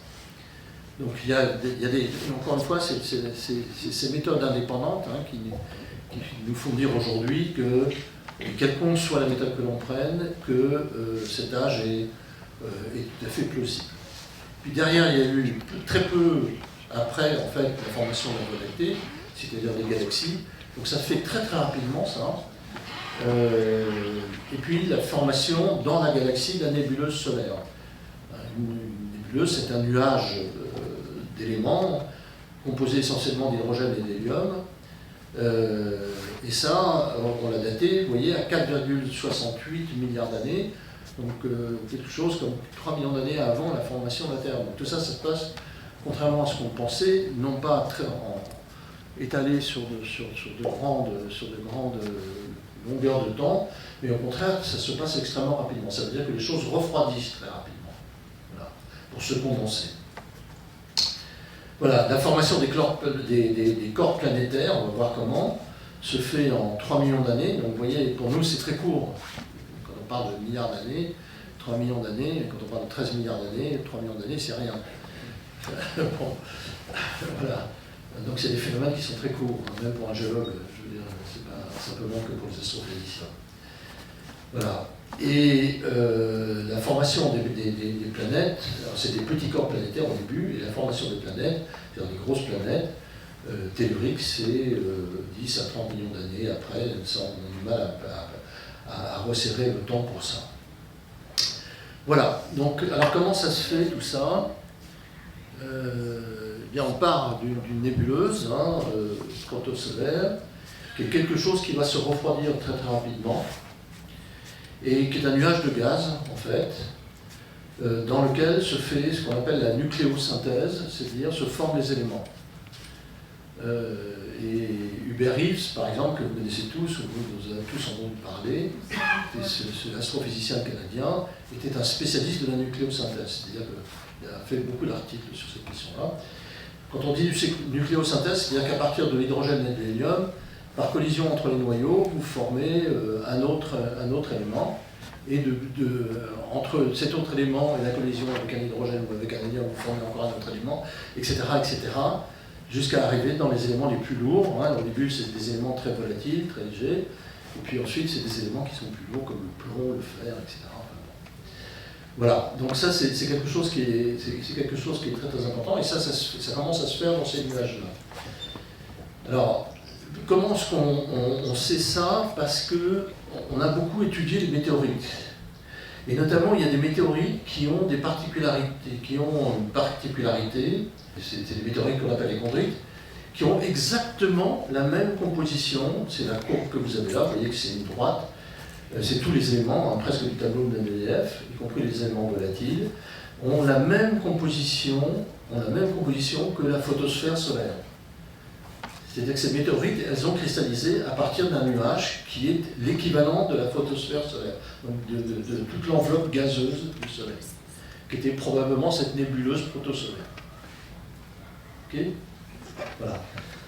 Donc il y a encore une fois, ces méthodes indépendantes, hein, qui nous font dire aujourd'hui que, quelconque soit la méthode que l'on prenne, que cet âge est tout à fait plausible. Puis derrière, il y a eu très peu après, en fait, la formation de la Voie lactée, c'est-à-dire des galaxies. Donc ça se fait très très rapidement, ça. Et puis la formation dans la galaxie de la nébuleuse solaire. Une nébuleuse, c'est un nuage d'éléments composés essentiellement d'hydrogène et d'hélium. Et ça, on l'a daté, vous voyez, à 4,68 milliards d'années, donc quelque chose comme 3 millions d'années avant la formation de la Terre. Donc tout ça, ça se passe, contrairement à ce qu'on pensait, non pas étalé sur de grandes longueurs de temps, mais au contraire, ça se passe extrêmement rapidement. Ça veut dire que les choses refroidissent très rapidement, voilà, pour se condenser. Voilà, la formation des corps planétaires, on va voir comment, se fait en 3 millions d'années. Donc vous voyez, pour nous, c'est très court. Quand on parle de milliards d'années, 3 millions d'années, quand on parle de 13 milliards d'années, 3 millions d'années, c'est rien. Bon, voilà. Donc c'est des phénomènes qui sont très courts, hein, même pour un géologue, je veux dire, c'est pas simplement que pour les astrophysiciens. Voilà. Et la formation des planètes, c'est des petits corps planétaires au début, et la formation des planètes, c'est-à-dire des grosses planètes, telluriques, c'est 10 à 30 millions d'années après, ça, on a du mal à resserrer le temps pour ça. Voilà, donc, alors comment ça se fait tout ça? Bien, on part d'une nébuleuse, hein, protosolaire, qui est quelque chose qui va se refroidir très très rapidement, et qui est un nuage de gaz, en fait, dans lequel se fait ce qu'on appelle la nucléosynthèse, c'est-à-dire se forment les éléments. Et Hubert Reeves, par exemple, que vous connaissez tous, ou vous avez tous entendu parler, cet astrophysicien canadien, était un spécialiste de la nucléosynthèse, c'est-à-dire qu'il a fait beaucoup d'articles sur cette question-là. Quand on dit nucléosynthèse, c'est-à-dire qu'à partir de l'hydrogène et de l'hélium, par collision entre les noyaux, vous formez un autre élément, et entre cet autre élément et la collision avec un hydrogène ou avec un hélium, vous formez encore un autre élément, etc., etc., jusqu'à arriver dans les éléments les plus lourds. Hein. Au début, c'est des éléments très volatiles, très légers, et puis ensuite, c'est des éléments qui sont plus lourds, comme le plomb, le fer, etc. Voilà, donc ça, c'est quelque chose qui est très très important, et ça commence à se faire dans ces nuages-là. Alors, comment est-ce qu'on sait ça? Parce qu'on a beaucoup étudié les météorites. Et notamment, il y a des météorites qui ont des particularités, c'est des météorites qu'on appelle les chondrites, qui ont exactement la même composition. C'est la courbe que vous avez là, vous voyez que c'est une droite. C'est tous les éléments, hein, presque du tableau de Mendeleïev, y compris les éléments volatiles, ont la même composition que la photosphère solaire. C'est-à-dire que ces météorites, elles ont cristallisé à partir d'un nuage qui est l'équivalent de la photosphère solaire, donc de toute l'enveloppe gazeuse du Soleil, qui était probablement cette nébuleuse protosolaire. Ok ? Voilà.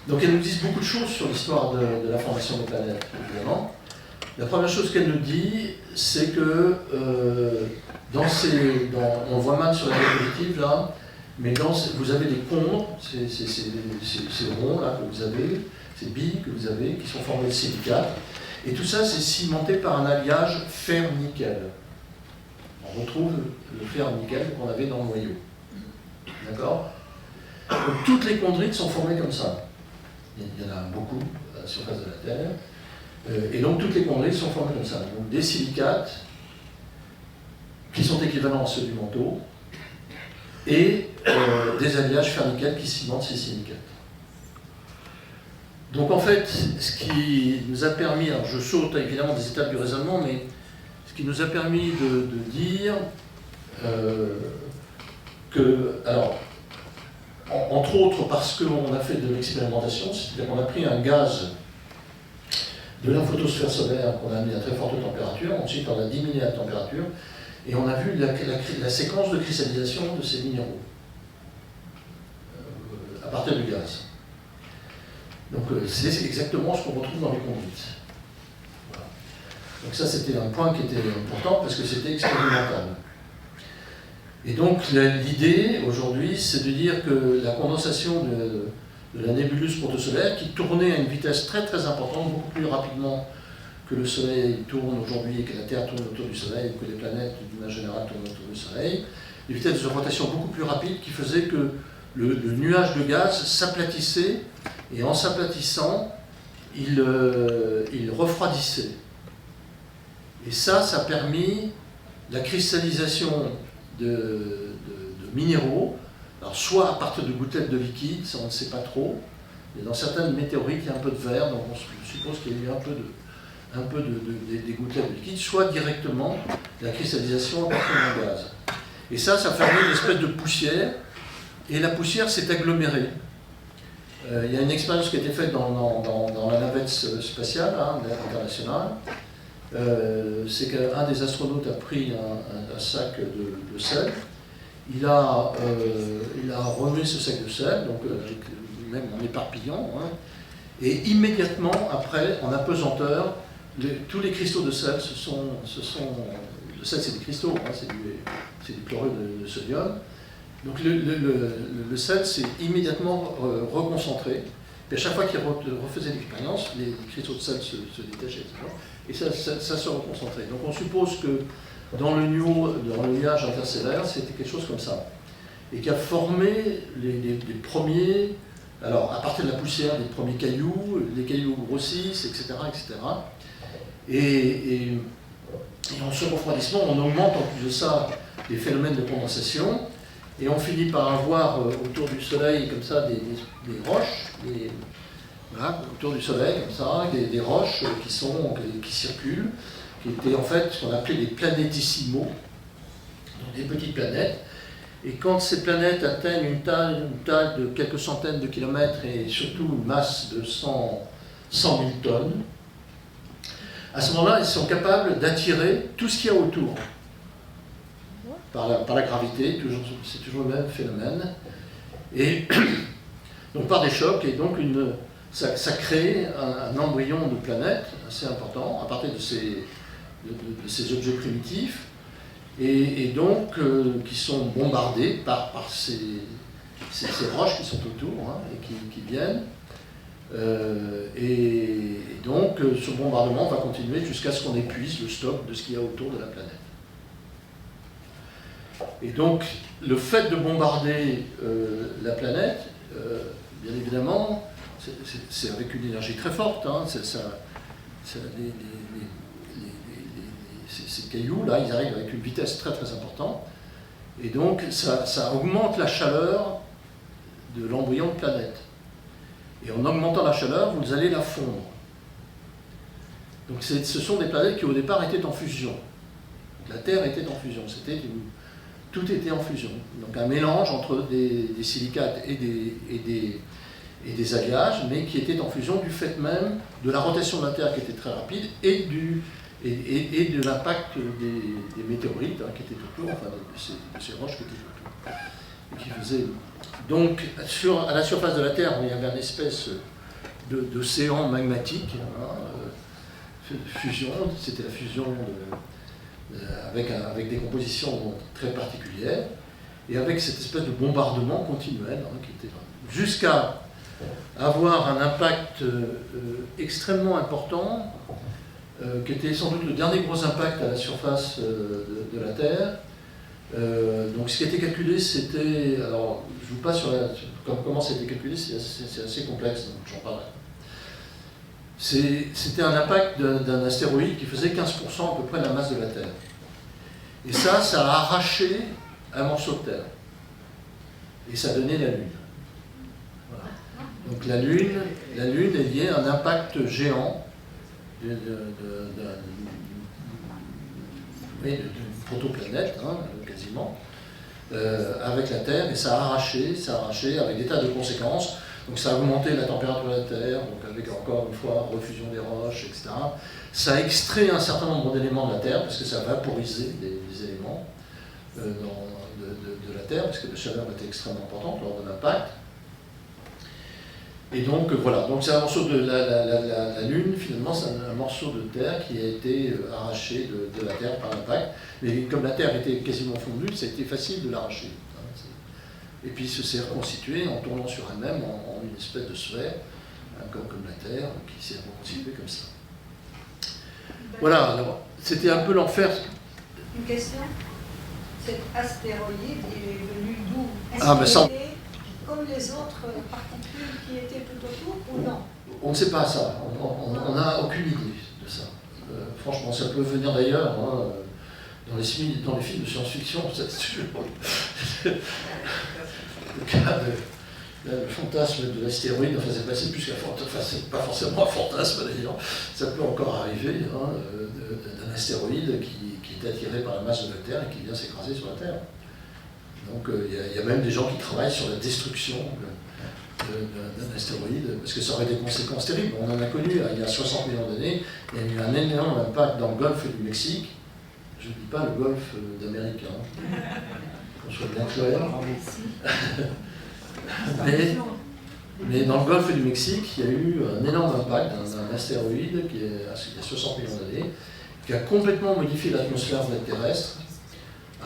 Donc elles nous disent beaucoup de choses sur l'histoire de la formation des planètes, évidemment. La première chose qu'elle nous dit, c'est que on voit mal sur la diapositive là, Mais vous avez des condres, ces ronds là que vous avez, ces billes que vous avez, qui sont formées de silicate. Et tout ça, c'est cimenté par un alliage fer-nickel. On retrouve le fer-nickel qu'on avait dans le noyau. D'accord? Donc, toutes les chondrites sont formées comme ça. Il y en a beaucoup à la surface de la Terre. Et donc toutes les chondrites sont formées comme ça. Donc des silicates qui sont équivalents à ceux du manteau et des alliages fer-nickel qui cimentent ces silicates. Donc en fait, ce qui nous a permis, alors je saute évidemment des étapes du raisonnement, mais ce qui nous a permis de dire que, alors, entre autres parce qu'on a fait de l'expérimentation, c'est-à-dire qu'on a pris un gaz de la photosphère solaire qu'on a mis à très forte température, ensuite on a diminué la température, et on a vu la séquence de cristallisation de ces minéraux à partir du gaz. Donc c'est exactement ce qu'on retrouve dans les chondrites. Voilà. Donc ça c'était un point qui était important parce que c'était expérimental. Et donc l'idée aujourd'hui c'est de dire que la condensation de la nébuleuse protosolaire qui tournait à une vitesse très très importante, beaucoup plus rapidement que le Soleil tourne aujourd'hui et que la Terre tourne autour du Soleil, que les planètes d'une manière générale tournent autour du Soleil, des vitesses de rotation beaucoup plus rapides qui faisaient que le nuage de gaz s'aplatissait et en s'aplatissant, il refroidissait. Et ça a permis la cristallisation de minéraux, alors soit à partir de gouttelettes de liquide, ça on ne sait pas trop, mais dans certaines météorites il y a un peu de verre, donc on suppose qu'il y a eu un peu des gouttelettes de liquide, soit directement la cristallisation à partir d'un gaz. Et ça permet une espèce de poussière, et la poussière s'est agglomérée. Il y a une expérience qui a été faite dans la navette spatiale internationale. C'est qu'un des astronautes a pris un sac de sel. Il a remué ce sac de sel, donc même en éparpillant, hein, et immédiatement après, en apesanteur, tous les cristaux de sel le sel c'est des cristaux, hein, c'est du chlorure de sodium. Donc le sel s'est immédiatement reconcentré. Et à chaque fois qu'il refaisait l'expérience, les cristaux de sel se détachaient, etc. Et ça se reconcentrait. Donc on suppose que dans le nuage interstellaire, c'était quelque chose comme ça. Et qui a formé les premiers, alors à partir de la poussière, les premiers cailloux, les cailloux grossissent, etc. etc. Et en ce refroidissement, on augmente en plus de ça les phénomènes de condensation. Et on finit par avoir autour du Soleil, comme ça, des roches, voilà, autour du Soleil, comme ça, des roches qui circulent, qui étaient en fait ce qu'on appelait des planétissimaux, donc des petites planètes. Et quand ces planètes atteignent une taille de quelques centaines de kilomètres et surtout une masse de 100 000 tonnes, à ce moment-là, ils sont capables d'attirer tout ce qu'il y a autour. Par la gravité, c'est toujours le même phénomène. Et donc par des chocs, et donc ça crée un embryon de planète assez important à partir de ces objets primitifs, et donc qui sont bombardés par ces roches qui sont autour, hein, et qui viennent. Et donc ce bombardement va continuer jusqu'à ce qu'on épuise le stock de ce qu'il y a autour de la planète. Et donc, le fait de bombarder la planète, bien évidemment, c'est avec une énergie très forte. Hein, ces cailloux-là, ils arrivent avec une vitesse très très importante. Et donc, ça augmente la chaleur de l'embryon de planète. Et en augmentant la chaleur, vous allez la fondre. Donc, ce sont des planètes qui, au départ, étaient en fusion. La Terre était en fusion. Tout était en fusion. Donc un mélange entre des silicates et des alliages, mais qui étaient en fusion du fait même de la rotation de la Terre qui était très rapide et de l'impact des météorites, hein, qui étaient autour, enfin de ces roches qui étaient autour. Et qui faisaient... Donc à la surface de la Terre, il y avait une espèce d'océan magmatique, hein, fusion, c'était la fusion avec des compositions très particulières. et avec cette espèce de bombardement continuel, hein, qui était jusqu'à avoir un impact extrêmement important, qui était sans doute le dernier gros impact à la surface de la Terre. Donc ce qui a été calculé, c'était... Alors, je vous passe sur comment ça a été calculé, c'est assez complexe, donc j'en parlerai. C'était un impact d'un astéroïde qui faisait 15% à peu près de la masse de la Terre. Et ça a arraché un morceau de Terre. Et ça donnait la Lune. Voilà. Donc la Lune est liée à un impact géant d'une protoplanète, hein, quasiment, avec la Terre, et ça a arraché avec des tas de conséquences. Donc ça a augmenté la température de la Terre, donc avec encore une fois refusion des roches, etc. Ça a extrait un certain nombre d'éléments de la Terre, parce que ça a vaporisé des éléments de la Terre, parce que la chaleur était extrêmement importante lors de l'impact. Et donc voilà, donc c'est un morceau de la Lune, finalement c'est un morceau de Terre qui a été arraché de la Terre par l'impact. Mais comme la Terre était quasiment fondue, ça a été facile de l'arracher. Et puis il s'est reconstitué en tournant sur elle-même en une espèce de sphère, hein, comme la Terre, qui s'est reconstituée comme ça. Voilà, alors c'était un peu l'enfer. Une question. Cet astéroïde, il est venu d'où? Est-ce qu'il était comme les autres particules qui étaient tout autour ou non? On ne sait pas ça, on n'a aucune idée de ça. Franchement, ça peut venir d'ailleurs, hein, dans les films de science-fiction, le fantasme de l'astéroïde, enfin c'est plus qu'un fantasme, enfin c'est pas forcément un fantasme d'ailleurs, ça peut encore arriver, hein, d'un astéroïde qui est attiré par la masse de la Terre et qui vient s'écraser sur la Terre. Donc il y a même des gens qui travaillent sur la destruction d'un astéroïde, parce que ça aurait des conséquences terribles. On en a connu il y a 60 millions d'années, il y a eu un énorme impact dans le golfe du Mexique. Je ne dis pas le golfe d'Amérique, hein. Qu'on soit bien clair. Mais dans le golfe du Mexique, il y a eu un énorme impact d'un astéroïde qui il y a 60 millions d'années, qui a complètement modifié l'atmosphère terrestre,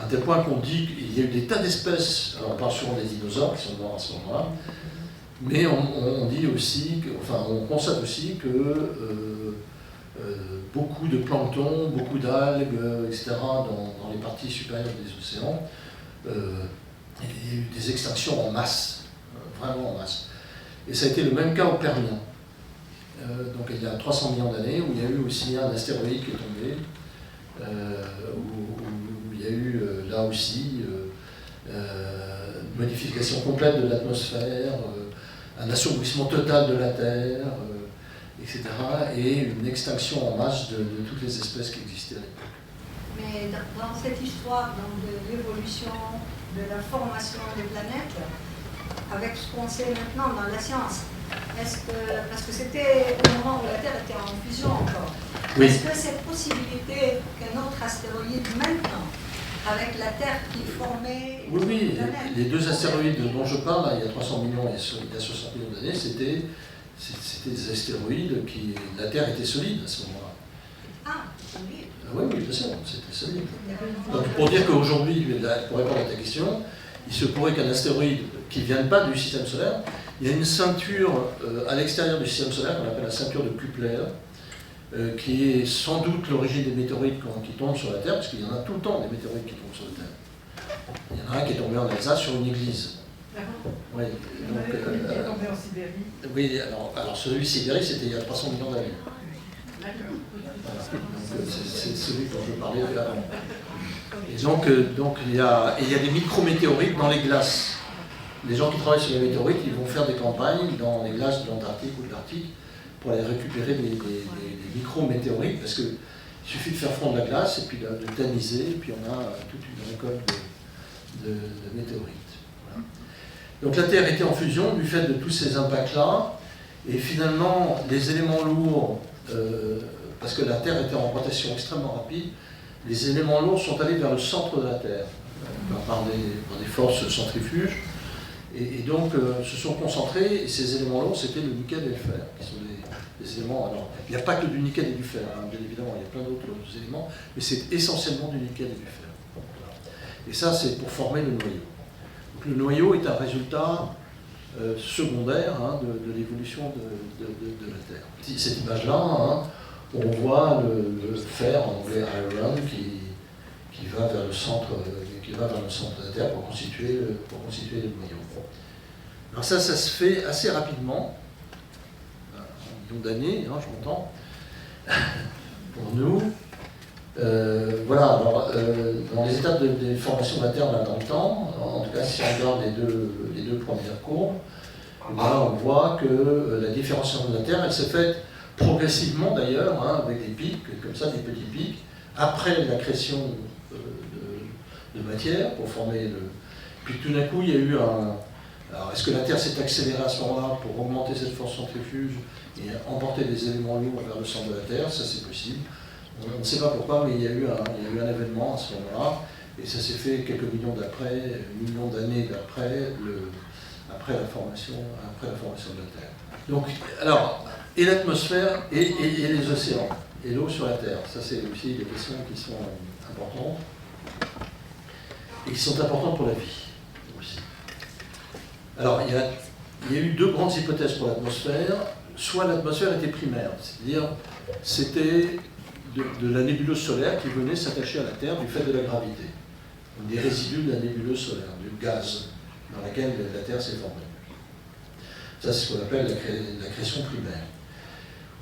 à tel point qu'on dit qu'il y a eu des tas d'espèces, alors on parle souvent des dinosaures qui sont morts à ce moment-là, mais on dit aussi, on constate aussi que beaucoup de plancton, beaucoup d'algues, etc., dans les parties supérieures des océans, il y a eu des extinctions en masse, vraiment en masse. Et ça a été le même cas au Permien. Donc il y a 300 millions d'années, où il y a eu aussi un astéroïde qui est tombé, où il y a eu là aussi une modification complète de l'atmosphère, un assouplissement total de la Terre, etc., et une extinction en masse de toutes les espèces qui existaient à l'époque. Mais dans cette histoire de l'évolution, de la formation des planètes, avec ce qu'on sait maintenant dans la science, parce que c'était au moment où la Terre était en fusion encore, oui. Est-ce que cette possibilité qu'un autre astéroïde maintenant, avec la Terre qui formait... Oui, les deux astéroïdes dont je parle, là, il y a 300 millions et il y a 60 millions d'années, c'était des astéroïdes qui... La Terre était solide à ce moment-là. Ah, solide. Oui, bien sûr, c'était solide. Donc pour dire qu'aujourd'hui, pour répondre à ta question, il se pourrait qu'un astéroïde qui ne vienne pas du système solaire, il y a une ceinture à l'extérieur du système solaire qu'on appelle la ceinture de Kuppler, qui est sans doute l'origine des météorites qui tombent sur la Terre, parce qu'il y en a tout le temps des météorites qui tombent sur la Terre. Il y en a un qui est tombé en Alsace sur une église. Oui, donc, qui est tombé en Sibérie. Oui, alors celui de Sibérie, c'était il y a 300 millions d'années. Voilà. C'est celui dont je parlais avant. Et donc il y a des micrométéorites dans les glaces. Les gens qui travaillent sur les météorites, ils vont faire des campagnes dans les glaces de l'Antarctique ou de l'Arctique pour aller récupérer des micrométéorites, parce qu'il suffit de faire fondre la glace et puis de tamiser, et puis on a toute une récolte de météorites. Voilà. Donc la Terre était en fusion du fait de tous ces impacts-là, et finalement les éléments lourds, parce que la Terre était en rotation extrêmement rapide, les éléments lourds sont allés vers le centre de la Terre, par des forces centrifuges, et donc se sont concentrés, et ces éléments lourds, c'était le nickel et le fer, qui sont des éléments... Alors, il n'y a pas que du nickel et du fer, hein, bien évidemment, il y a plein d'autres éléments, mais c'est essentiellement du nickel et du fer. Voilà. Et ça, c'est pour former le noyau. Donc le noyau est un résultat secondaire de l'évolution de la Terre. Cette image-là, on voit le fer, en anglais iron, qui va vers le centre, de la Terre pour constituer le noyau. Alors ça se fait assez rapidement, en millions d'années, je m'entends, pour nous. Voilà, alors dans les étapes de formation de la Terre dans le temps, en tout cas si on regarde les deux premières courbes, là on voit que la différenciation de la Terre, elle s'est faite progressivement d'ailleurs, avec des pics, comme ça, des petits pics, après la création de matière pour former le... Puis tout d'un coup il y a eu un... Alors est-ce que la Terre s'est accélérée à ce moment-là pour augmenter cette force centrifuge et emporter des éléments lourds vers le centre de la Terre? Ça c'est possible. On ne sait pas pourquoi, mais il y a eu un événement à ce moment-là, et ça s'est fait quelques millions d'années après la formation de la Terre. Donc, alors, et l'atmosphère et les océans, et l'eau sur la Terre, ça c'est aussi des questions qui sont importantes, et qui sont importantes pour la vie aussi. Alors, il y a eu deux grandes hypothèses pour l'atmosphère. Soit l'atmosphère était primaire, c'est-à-dire c'était de la nébuleuse solaire qui venait s'attacher à la Terre du fait de la gravité. Donc des résidus de la nébuleuse solaire, du gaz dans laquelle la Terre s'est formée. Ça, c'est ce qu'on appelle la création primaire.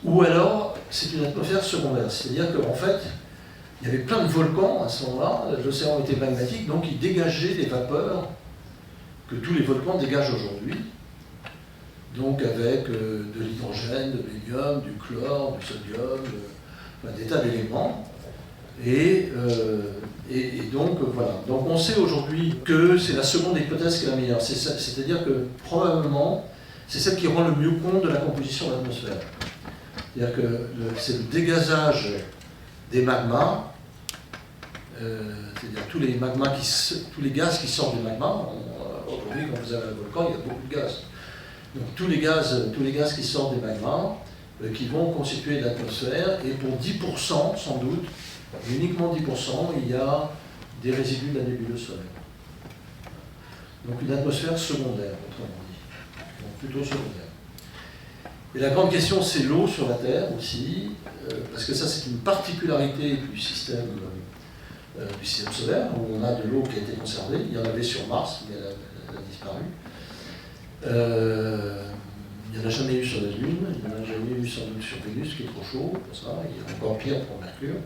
Ou alors, c'est une atmosphère secondaire, c'est-à-dire qu'en fait, il y avait plein de volcans à ce moment-là, l'océan était magmatique, donc il dégageait des vapeurs que tous les volcans dégagent aujourd'hui, donc avec de l'hydrogène, de l'hélium, du chlore, du sodium, des tas d'éléments. Et donc, voilà. Donc on sait aujourd'hui que c'est la seconde hypothèse qui est la meilleure. C'est-à-dire que probablement, c'est celle qui rend le mieux compte de la composition de l'atmosphère. C'est-à-dire que c'est le dégazage des magmas, c'est-à-dire tous les gaz qui sortent du magma. Aujourd'hui, quand vous avez un volcan, il y a beaucoup de gaz. Donc tous les gaz qui sortent des magmas, qui vont constituer l'atmosphère, et pour 10% sans doute, uniquement 10%, il y a des résidus de la nébuleuse solaire. Donc une atmosphère secondaire, autrement dit. Donc plutôt secondaire. Et la grande question, c'est l'eau sur la Terre aussi, parce que ça c'est une particularité du système solaire, où on a de l'eau qui a été conservée. Il y en avait sur Mars, mais elle a disparu. Il n'y en a jamais eu sur la Lune, il n'y en a jamais eu sans doute sur Vénus, qui est trop chaud pour ça, il y a encore pire pour Mercure.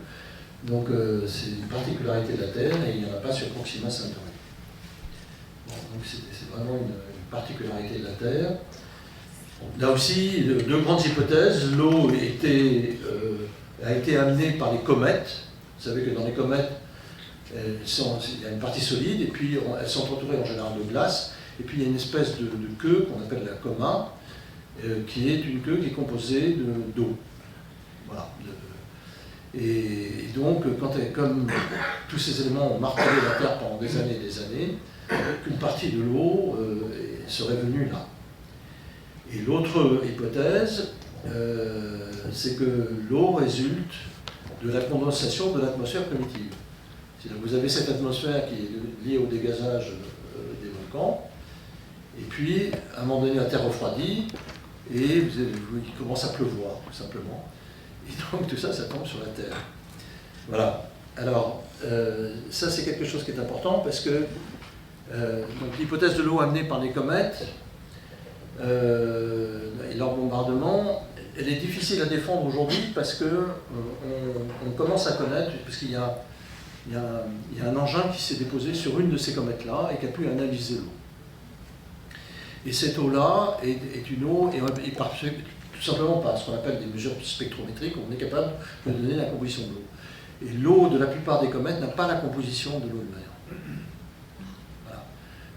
Donc c'est une particularité de la Terre, et il n'y en a pas sur Proxima Centauri. Bon, donc c'est vraiment une particularité de la Terre. Là aussi, deux grandes hypothèses. L'eau a été amenée par les comètes. Vous savez que dans les comètes, il y a une partie solide, et puis elles sont entourées en général de glace, et puis il y a une espèce de queue qu'on appelle la coma, qui est une queue qui est composée d'eau. Voilà. Et donc, comme tous ces éléments ont martelé la Terre pendant des années, qu'une partie de l'eau serait venue là. Et l'autre hypothèse, c'est que l'eau résulte de la condensation de l'atmosphère primitive. C'est-à-dire que vous avez cette atmosphère qui est liée au dégazage des volcans, et puis, à un moment donné, la Terre refroidit, et il commence à pleuvoir, tout simplement. Et donc, tout ça, ça tombe sur la Terre. Voilà. Alors, ça, c'est quelque chose qui est important, parce que l'hypothèse de l'eau amenée par les comètes, et leur bombardement, elle est difficile à défendre aujourd'hui, parce qu'on commence à connaître, parce qu'il y a un engin qui s'est déposé sur une de ces comètes-là, et qui a pu analyser l'eau. Et cette eau-là est une eau, et tout simplement par ce qu'on appelle des mesures spectrométriques, on est capable de donner la composition de l'eau. Et l'eau de la plupart des comètes n'a pas la composition de l'eau de mer. Voilà.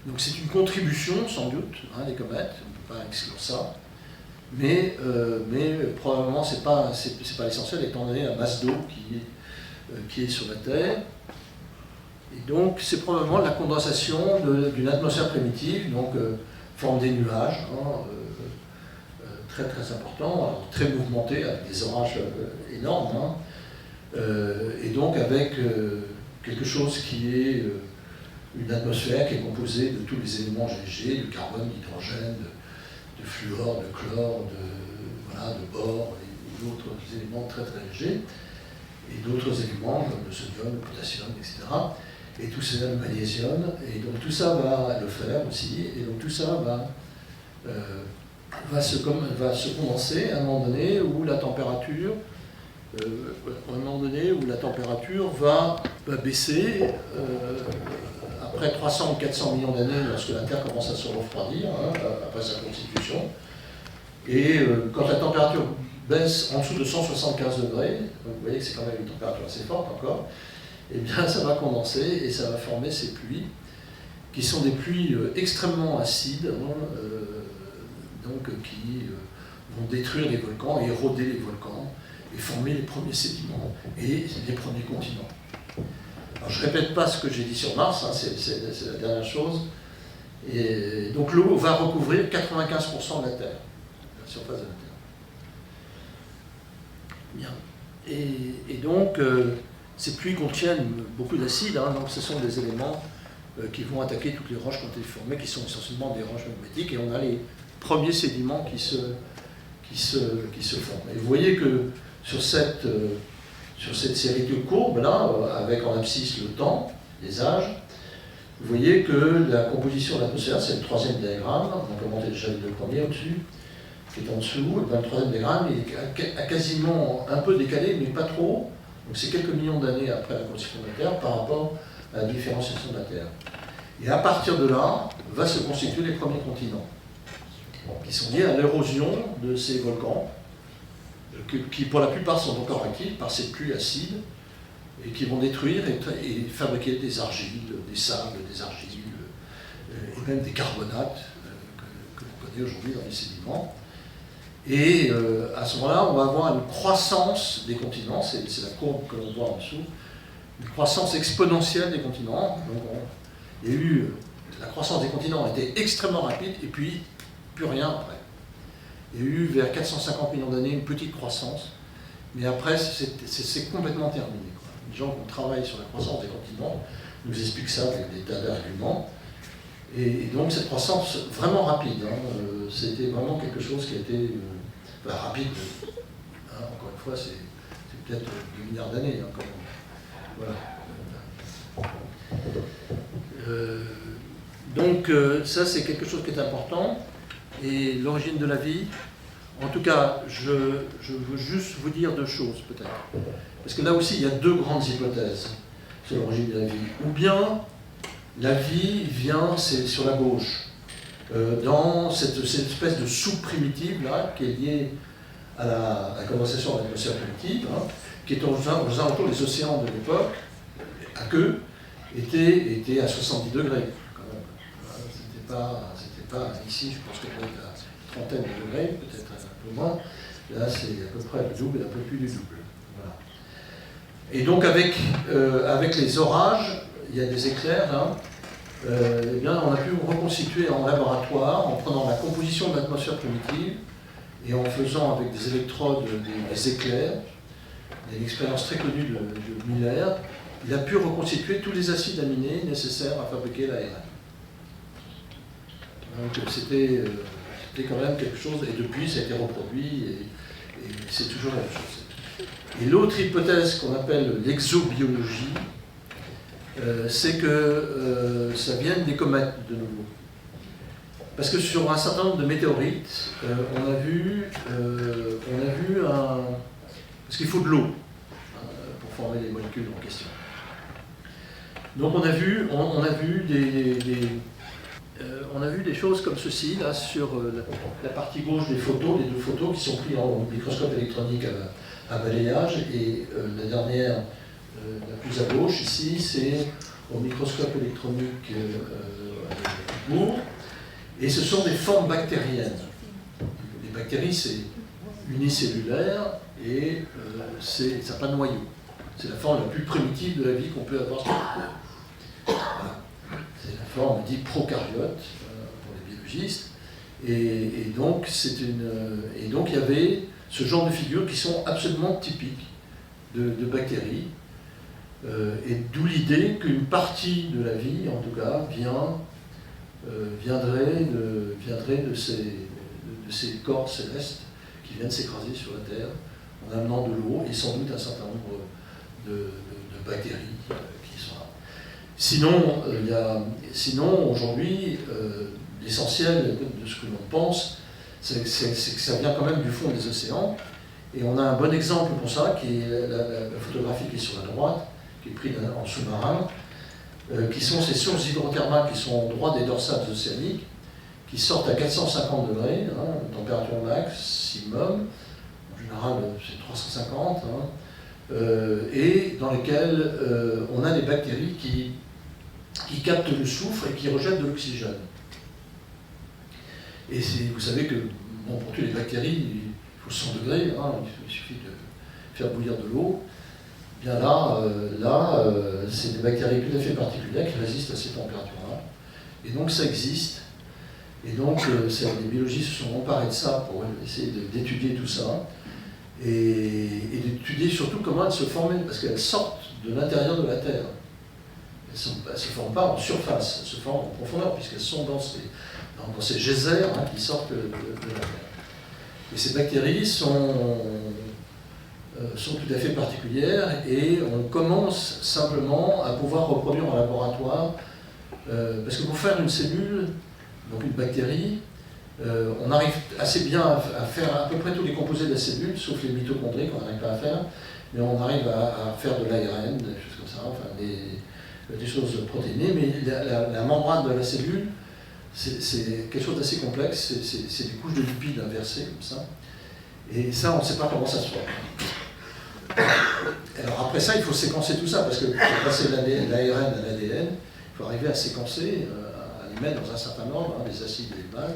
Donc c'est une contribution, sans doute, des comètes, on ne peut pas exclure ça, mais probablement c'est pas l'essentiel, étant donné la masse d'eau qui est sur la Terre. Et donc c'est probablement la condensation d'une atmosphère primitive, donc forme des nuages, très très importants, alors, très mouvementés, avec des orages énormes, et donc avec quelque chose qui est une atmosphère qui est composée de tous les éléments légers, de carbone, d'hydrogène, de fluor, de chlore, de bore et d'autres éléments très très légers, et d'autres éléments comme le sodium, le potassium, etc. Et tout ça, le magnésium, et donc tout ça va, le fer aussi, et donc tout ça va se condenser à un moment donné où la température va baisser après 300 ou 400 millions d'années, lorsque la Terre commence à se refroidir, après sa constitution. Et quand la température baisse en dessous de 175 degrés, donc vous voyez que c'est quand même une température assez forte encore, eh bien ça va condenser et ça va former ces pluies, qui sont des pluies extrêmement acides, qui vont détruire les volcans, éroder les volcans, et former les premiers sédiments et les premiers continents. Alors, je ne répète pas ce que j'ai dit sur Mars, c'est la dernière chose. Et donc l'eau va recouvrir 95% de la Terre, la surface de la Terre. Bien. Et donc, ces pluies contiennent beaucoup d'acide, donc ce sont des éléments qui vont attaquer toutes les roches qui ont été formées, qui sont essentiellement des roches magmatiques, et on a les premiers sédiments qui se forment. Et vous voyez que sur cette série de courbes, là, avec en abscisse le temps, les âges, vous voyez que la composition de l'atmosphère, c'est le troisième diagramme, on peut monter déjà le premier au-dessus, qui est en dessous, et le troisième diagramme est quasiment un peu décalé, mais pas trop, donc c'est quelques millions d'années après la constitution de la Terre par rapport à la différenciation de la Terre. Et à partir de là, va se constituer les premiers continents, qui sont liés à l'érosion de ces volcans, qui pour la plupart sont encore actifs par ces pluies acides, et qui vont détruire et fabriquer des argiles, des sables, des argiles, et même des carbonates que l'on connaît aujourd'hui dans les sédiments. Et à ce moment-là, on va avoir une croissance des continents, c'est la courbe que l'on voit en dessous, une croissance exponentielle des continents. Donc il y a eu, la croissance des continents a été extrêmement rapide, et puis plus rien après. Il y a eu vers 450 millions d'années une petite croissance, mais après c'est complètement terminé, quoi. Les gens qui travaillent sur la croissance des continents nous expliquent ça avec des tas d'arguments. Et donc cette croissance vraiment rapide, c'était vraiment quelque chose qui a été rapide. Encore une fois, c'est peut-être 2 milliards d'années quand même. Voilà. Donc ça c'est quelque chose qui est important. Et l'origine de la vie, en tout cas, je veux juste vous dire 2 choses peut-être. Parce que là aussi, il y a 2 grandes hypothèses sur l'origine de la vie. Ou bien, la vie vient, c'est sur la gauche, dans cette espèce de soupe primitive là, qui est liée à la condensation de l'atmosphère primitive, qui est aux alentours des océans de l'époque, à queue, était à 70 degrés. C'était pas ici, je pense que peut-être à trentaine de degrés, peut-être un peu moins. Là, c'est à peu près le double, un peu plus du double. Voilà. Et donc, avec les orages, il y a des éclairs là. Eh bien, on a pu reconstituer en laboratoire, en prenant la composition de l'atmosphère primitive et en faisant avec des électrodes des éclairs, une expérience très connue de Miller, il a pu reconstituer tous les acides aminés nécessaires à fabriquer l'ARN. Donc c'était quand même quelque chose, et depuis ça a été reproduit, et c'est toujours la même chose. Et l'autre hypothèse qu'on appelle l'exobiologie, c'est que ça vient des comètes de nouveau. Parce que sur un certain nombre de météorites, on a vu parce qu'il faut de l'eau pour former les molécules en question. Donc on a vu des choses comme ceci, là, sur la partie gauche des photos, les 2 photos qui sont prises en microscope électronique à balayage, et la dernière, la plus à gauche, ici, c'est au microscope électronique lourd, et ce sont des formes bactériennes. Les bactéries, c'est unicellulaire, et ça n'a pas de noyau. C'est la forme la plus primitive de la vie qu'on peut avoir sur la Terre. Voilà. C'est la forme dite prokaryote pour les biologistes. Et donc il y avait ce genre de figures qui sont absolument typiques de bactéries. Et d'où l'idée qu'une partie de la vie, en tout cas, viendrait de ces corps célestes qui viennent s'écraser sur la Terre en amenant de l'eau et sans doute un certain nombre de bactéries qui sont là. Sinon aujourd'hui, l'essentiel de ce que l'on pense, c'est que ça vient quand même du fond des océans. Et on a un bon exemple pour ça, qui est la photographie qui est sur la droite, qui est prise en sous-marin, qui sont ces sources hydrothermales qui sont en droit des dorsales océaniques, qui sortent à 450 degrés, température maximum, en général c'est 350, et dans lesquelles on a des bactéries qui captent le soufre et qui rejettent de l'oxygène. Et vous savez que pour tuer les bactéries, il faut 100 degrés, il suffit de faire bouillir de l'eau. Bien là, c'est des bactéries tout à fait particulières qui résistent à ces températures-là. Et donc ça existe. Et donc les biologistes se sont emparés de ça pour essayer d'étudier tout ça. Et d'étudier surtout comment elles se forment, parce qu'elles sortent de l'intérieur de la Terre. Elles ne se forment pas en surface, elles se forment en profondeur, puisqu'elles sont dans ces geysers qui sortent de la Terre. Et ces bactéries sont tout à fait particulières, et on commence simplement à pouvoir reproduire en laboratoire, parce que pour faire une cellule, donc une bactérie, on arrive assez bien à faire à peu près tous les composés de la cellule, sauf les mitochondries qu'on n'arrive pas à faire, mais on arrive à faire de l'ARN, des choses comme ça, enfin des choses protéinées, mais la membrane de la cellule, c'est quelque chose d'assez complexe, c'est des couches de lipides inversées comme ça, et ça on ne sait pas comment ça se forme. Alors après ça, il faut séquencer tout ça, parce que pour passer de l'ARN à l'ADN, il faut arriver à séquencer, à les mettre dans un certain ordre, les acides et les bases.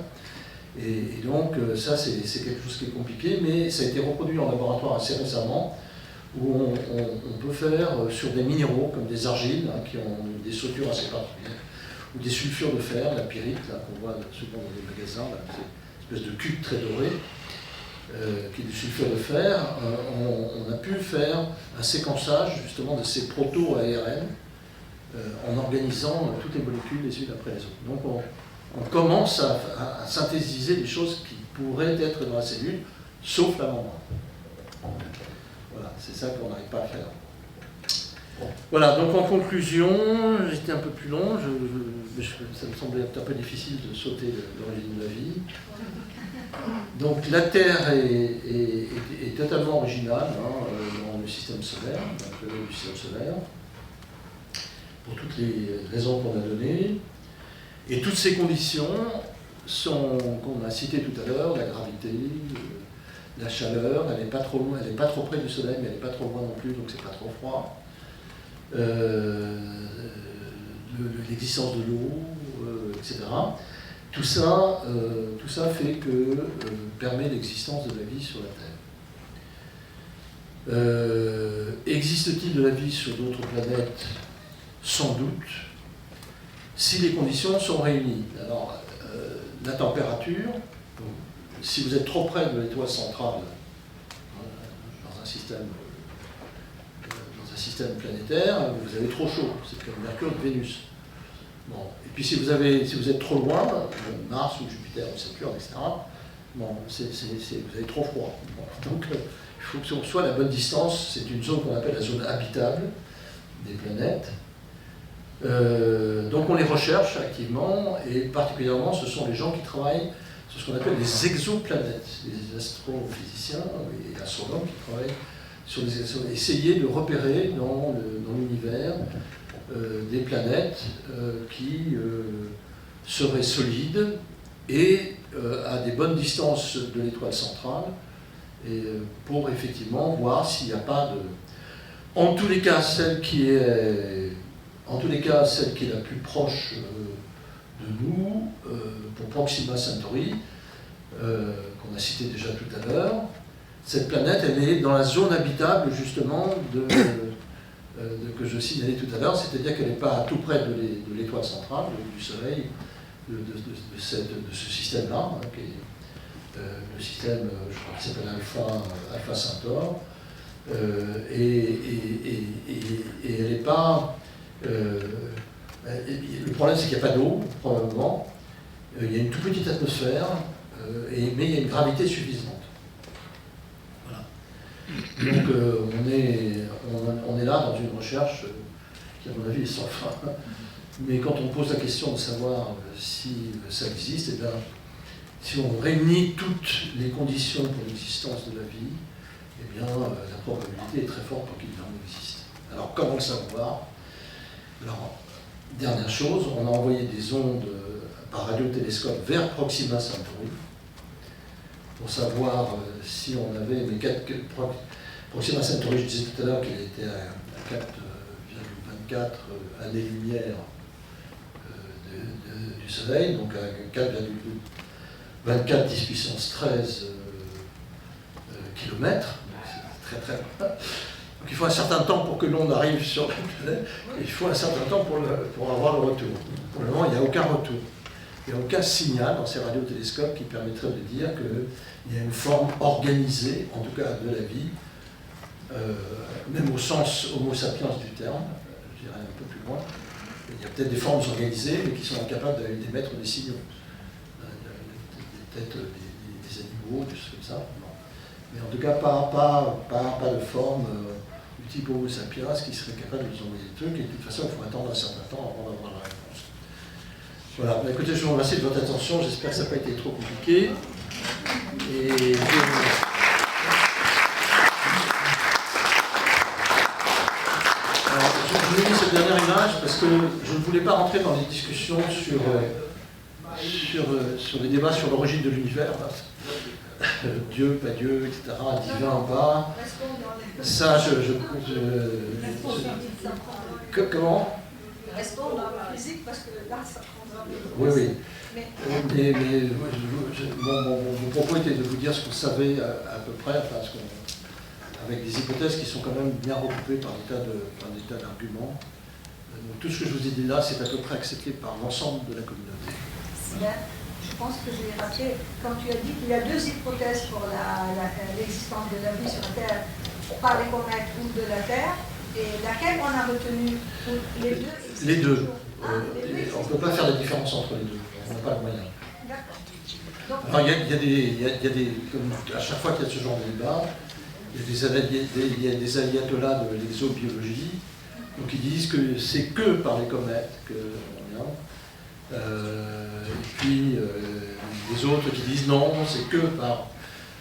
Et donc ça, c'est quelque chose qui est compliqué, mais ça a été reproduit en laboratoire assez récemment, où on peut faire sur des minéraux, comme des argiles, qui ont des structures assez particulières, ou des sulfures de fer, la pyrite, qu'on voit souvent dans les magasins, cette espèce de cube très doré, qui est du sulfure de fer. On a pu faire un séquençage justement de ces proto-ARN en organisant toutes les molécules les unes après les autres. Donc on commence à synthétiser des choses qui pourraient être dans la cellule, sauf la membrane. Voilà, c'est ça qu'on n'arrive pas à faire. Voilà, donc en conclusion, j'étais un peu plus long, ça me semblait un peu difficile de sauter l'origine de la vie. Donc la Terre est totalement originale dans le système solaire, dans le système solaire, pour toutes les raisons qu'on a données. Et toutes ces conditions qu'on a citées tout à l'heure, la gravité, la chaleur, elle n'est pas trop loin, elle n'est pas trop près du Soleil, mais elle n'est pas trop loin non plus, donc c'est pas trop froid. L'existence de l'eau, etc. Tout ça fait que permet l'existence de la vie sur la Terre. Existe-t-il de la vie sur d'autres planètes? Sans doute, si les conditions sont réunies. Alors, la température, si vous êtes trop près de l'étoile centrale, dans un système planétaire, vous avez trop chaud, c'est comme Mercure de Vénus. Bon. Et puis si vous êtes trop loin, Mars ou Jupiter ou Saturne, etc., bon, vous avez trop froid. Bon. Donc il faut que ce soit la bonne distance, c'est une zone qu'on appelle la zone habitable des planètes. Donc on les recherche activement, et particulièrement ce sont les gens qui travaillent sur ce qu'on appelle les exoplanètes, les astrophysiciens et astronomes qui travaillent sur les exoplanètes, essayer de repérer dans l'univers des planètes qui seraient solides et à des bonnes distances de l'étoile centrale, et pour effectivement voir s'il n'y a pas de... En tous les cas, celle qui est la plus proche de nous, pour Proxima Centauri, qu'on a cité déjà tout à l'heure, cette planète, elle est dans la zone habitable justement que je signalais tout à l'heure, c'est-à-dire qu'elle n'est pas tout près de l'étoile centrale, du Soleil, de ce système-là, qui est le système, je crois qu'il s'appelle Alpha Centaure, Et elle n'est pas... le problème, c'est qu'il n'y a pas d'eau, probablement. Il y a une toute petite atmosphère, mais il y a une gravité suffisante. Voilà. Donc on est là dans une recherche qui, à mon avis, est sans fin. Mais quand on pose la question de savoir si ça existe, eh bien, si on réunit toutes les conditions pour l'existence de la vie, eh bien, la probabilité est très forte pour qu'il en existe. Alors, comment le savoir? Alors, dernière chose, on a envoyé des ondes par radiotélescope vers Proxima Centauri pour savoir si on avait... Proxima Centauri, je disais tout à l'heure qu'il était à 4,24 années-lumière du Soleil, donc à 4,24 10 puissance 13 kilomètres, c'est très très loin. Donc il faut un certain temps pour que l'onde arrive sur la planète, et il faut un certain temps pour avoir le retour. Pour le moment, il n'y a aucun retour. Il n'y a aucun signal dans ces radiotélescopes qui permettrait de dire qu'il y a une forme organisée, en tout cas de la vie, même au sens homo sapiens du terme, je dirais un peu plus loin. Il y a peut-être des formes organisées, mais qui sont incapables d'émettre des signaux. Peut-être des animaux, des choses comme ça. Non. Mais en tout cas, pas de forme du type Homo sapiens qui serait capable de nous envoyer des trucs. Et de toute façon, il faut attendre un certain temps avant d'avoir la réponse. Voilà. Bah, écoutez, je vous remercie de votre attention. J'espère que ça n'a pas été trop compliqué. Et je vous ai mis cette dernière image parce que je ne voulais pas rentrer dans les discussions sur les débats sur l'origine de l'univers. Dieu, pas Dieu, etc., divin ou pas. Ça, comment? Restons dans la physique parce que là, ça prendra des... Oui. Mais mon propos était de vous dire ce qu'on savait à peu près, avec des hypothèses qui sont quand même bien recoupées par des tas d'arguments. Donc tout ce que je vous ai dit là, c'est à peu près accepté par l'ensemble de la communauté. Voilà. Je pense que j'ai rappelé, quand tu as dit qu'il y a deux hypothèses pour l'existence de la vie sur la Terre, par les comètes ou de la Terre, et laquelle on a retenu? Les deux. Les deux. On ne peut pas faire de différence entre les deux. On n'a pas le moyen. D'accord. Alors, il y a des à chaque fois qu'il y a ce genre de débat, il y a des ayatollahs de l'exobiologie, donc ils disent que c'est que par les comètes qu'on vient. Et puis les autres qui disent non, c'est que par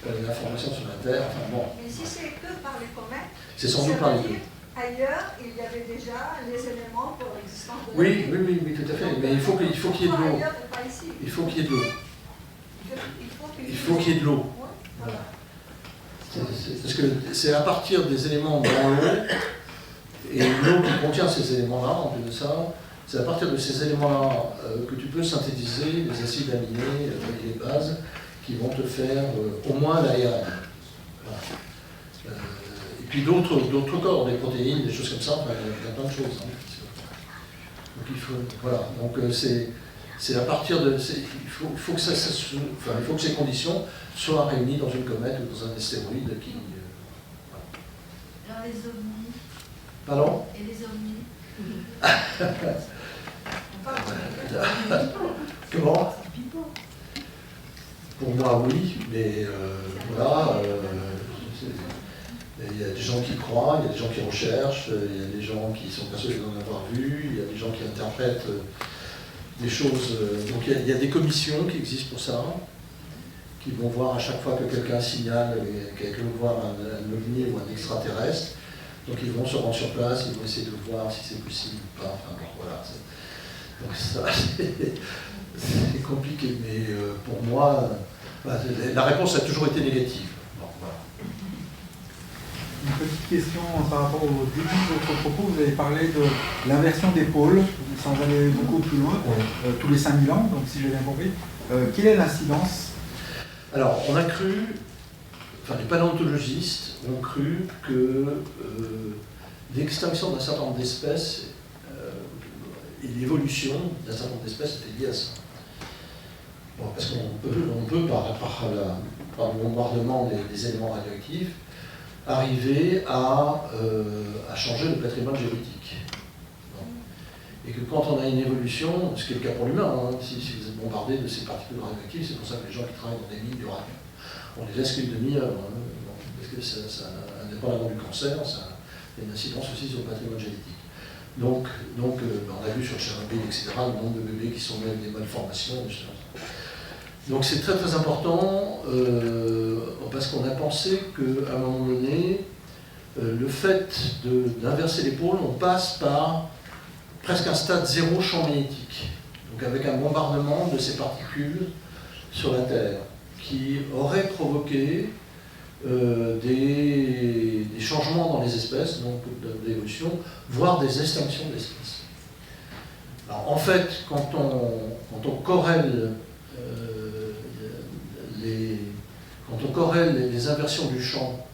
la formation sur la Terre. Enfin, bon. Mais si c'est que par les comètes, c'est sans doute par les deux. Ailleurs, il y avait déjà les éléments pour l'existence de la vie. Oui, tout à fait. Mais il faut qu'il y ait de l'eau. Il faut qu'il y ait de l'eau. Il faut qu'il y ait de l'eau. Voilà. Parce que c'est à partir des éléments dans l'eau, et l'eau qui contient ces éléments-là, en plus de ça, c'est à partir de ces éléments-là que tu peux synthétiser les acides aminés et les bases qui vont te faire au moins l'ARN. Voilà. Et puis d'autres corps, des protéines, des choses comme ça, enfin, il y a plein de choses. Hein. Donc il faut, voilà. Donc c'est à partir de, il faut que ces conditions soient réunies dans une comète ou dans un astéroïde qui. Alors les ovnis. Pardon? Et les ovnis. Comment? Pour moi, oui, mais voilà. Il y a des gens qui croient, il y a des gens qui recherchent, il y a des gens qui sont persuadés d'en avoir vu, il y a des gens qui interprètent des choses. Donc il y a des commissions qui existent pour ça, qui vont voir à chaque fois que quelqu'un signale quelqu'un veut voir un ovni ou un extraterrestre. Donc ils vont se rendre sur place, ils vont essayer de voir si c'est possible ou pas. Enfin bon, voilà. Donc ça, c'est compliqué, mais pour moi, la réponse a toujours été négative. Bon, voilà. Une petite question par rapport au début de votre propos. Vous avez parlé de l'inversion des pôles, sans aller beaucoup plus loin, tous les 5000 ans, donc si j'ai bien compris. Quelle est l'incidence? Alors, on a cru, enfin les paléontologistes ont cru que l'extinction d'un certain nombre d'espèces et l'évolution d'un certain nombre d'espèces étaient liées à ça. Bon, parce qu'on peut par le bombardement des éléments radioactifs, arriver à changer le patrimoine génétique. Et que quand on a une évolution, ce qui est le cas pour l'humain, hein, si vous êtes bombardé de ces particules radioactives, c'est pour ça que les gens qui travaillent dans des mines d'uranium, on les laisse qu'une demi-heure, hein, parce que ça, indépendamment du cancer, ça a une incidence aussi sur le patrimoine génétique. Donc on a vu sur Tchernobyl, etc., le nombre de bébés qui sont nés avec des malformations, des choses. Donc c'est très très important, parce qu'on a pensé qu'à un moment donné, le fait d'inverser les pôles, on passe par presque un stade zéro champ magnétique, donc avec un bombardement de ces particules sur la Terre, qui aurait provoqué des changements dans les espèces, donc de l'évolution, voire des extinctions d'espèces. Alors en fait, quand on corrèle les inversions du champ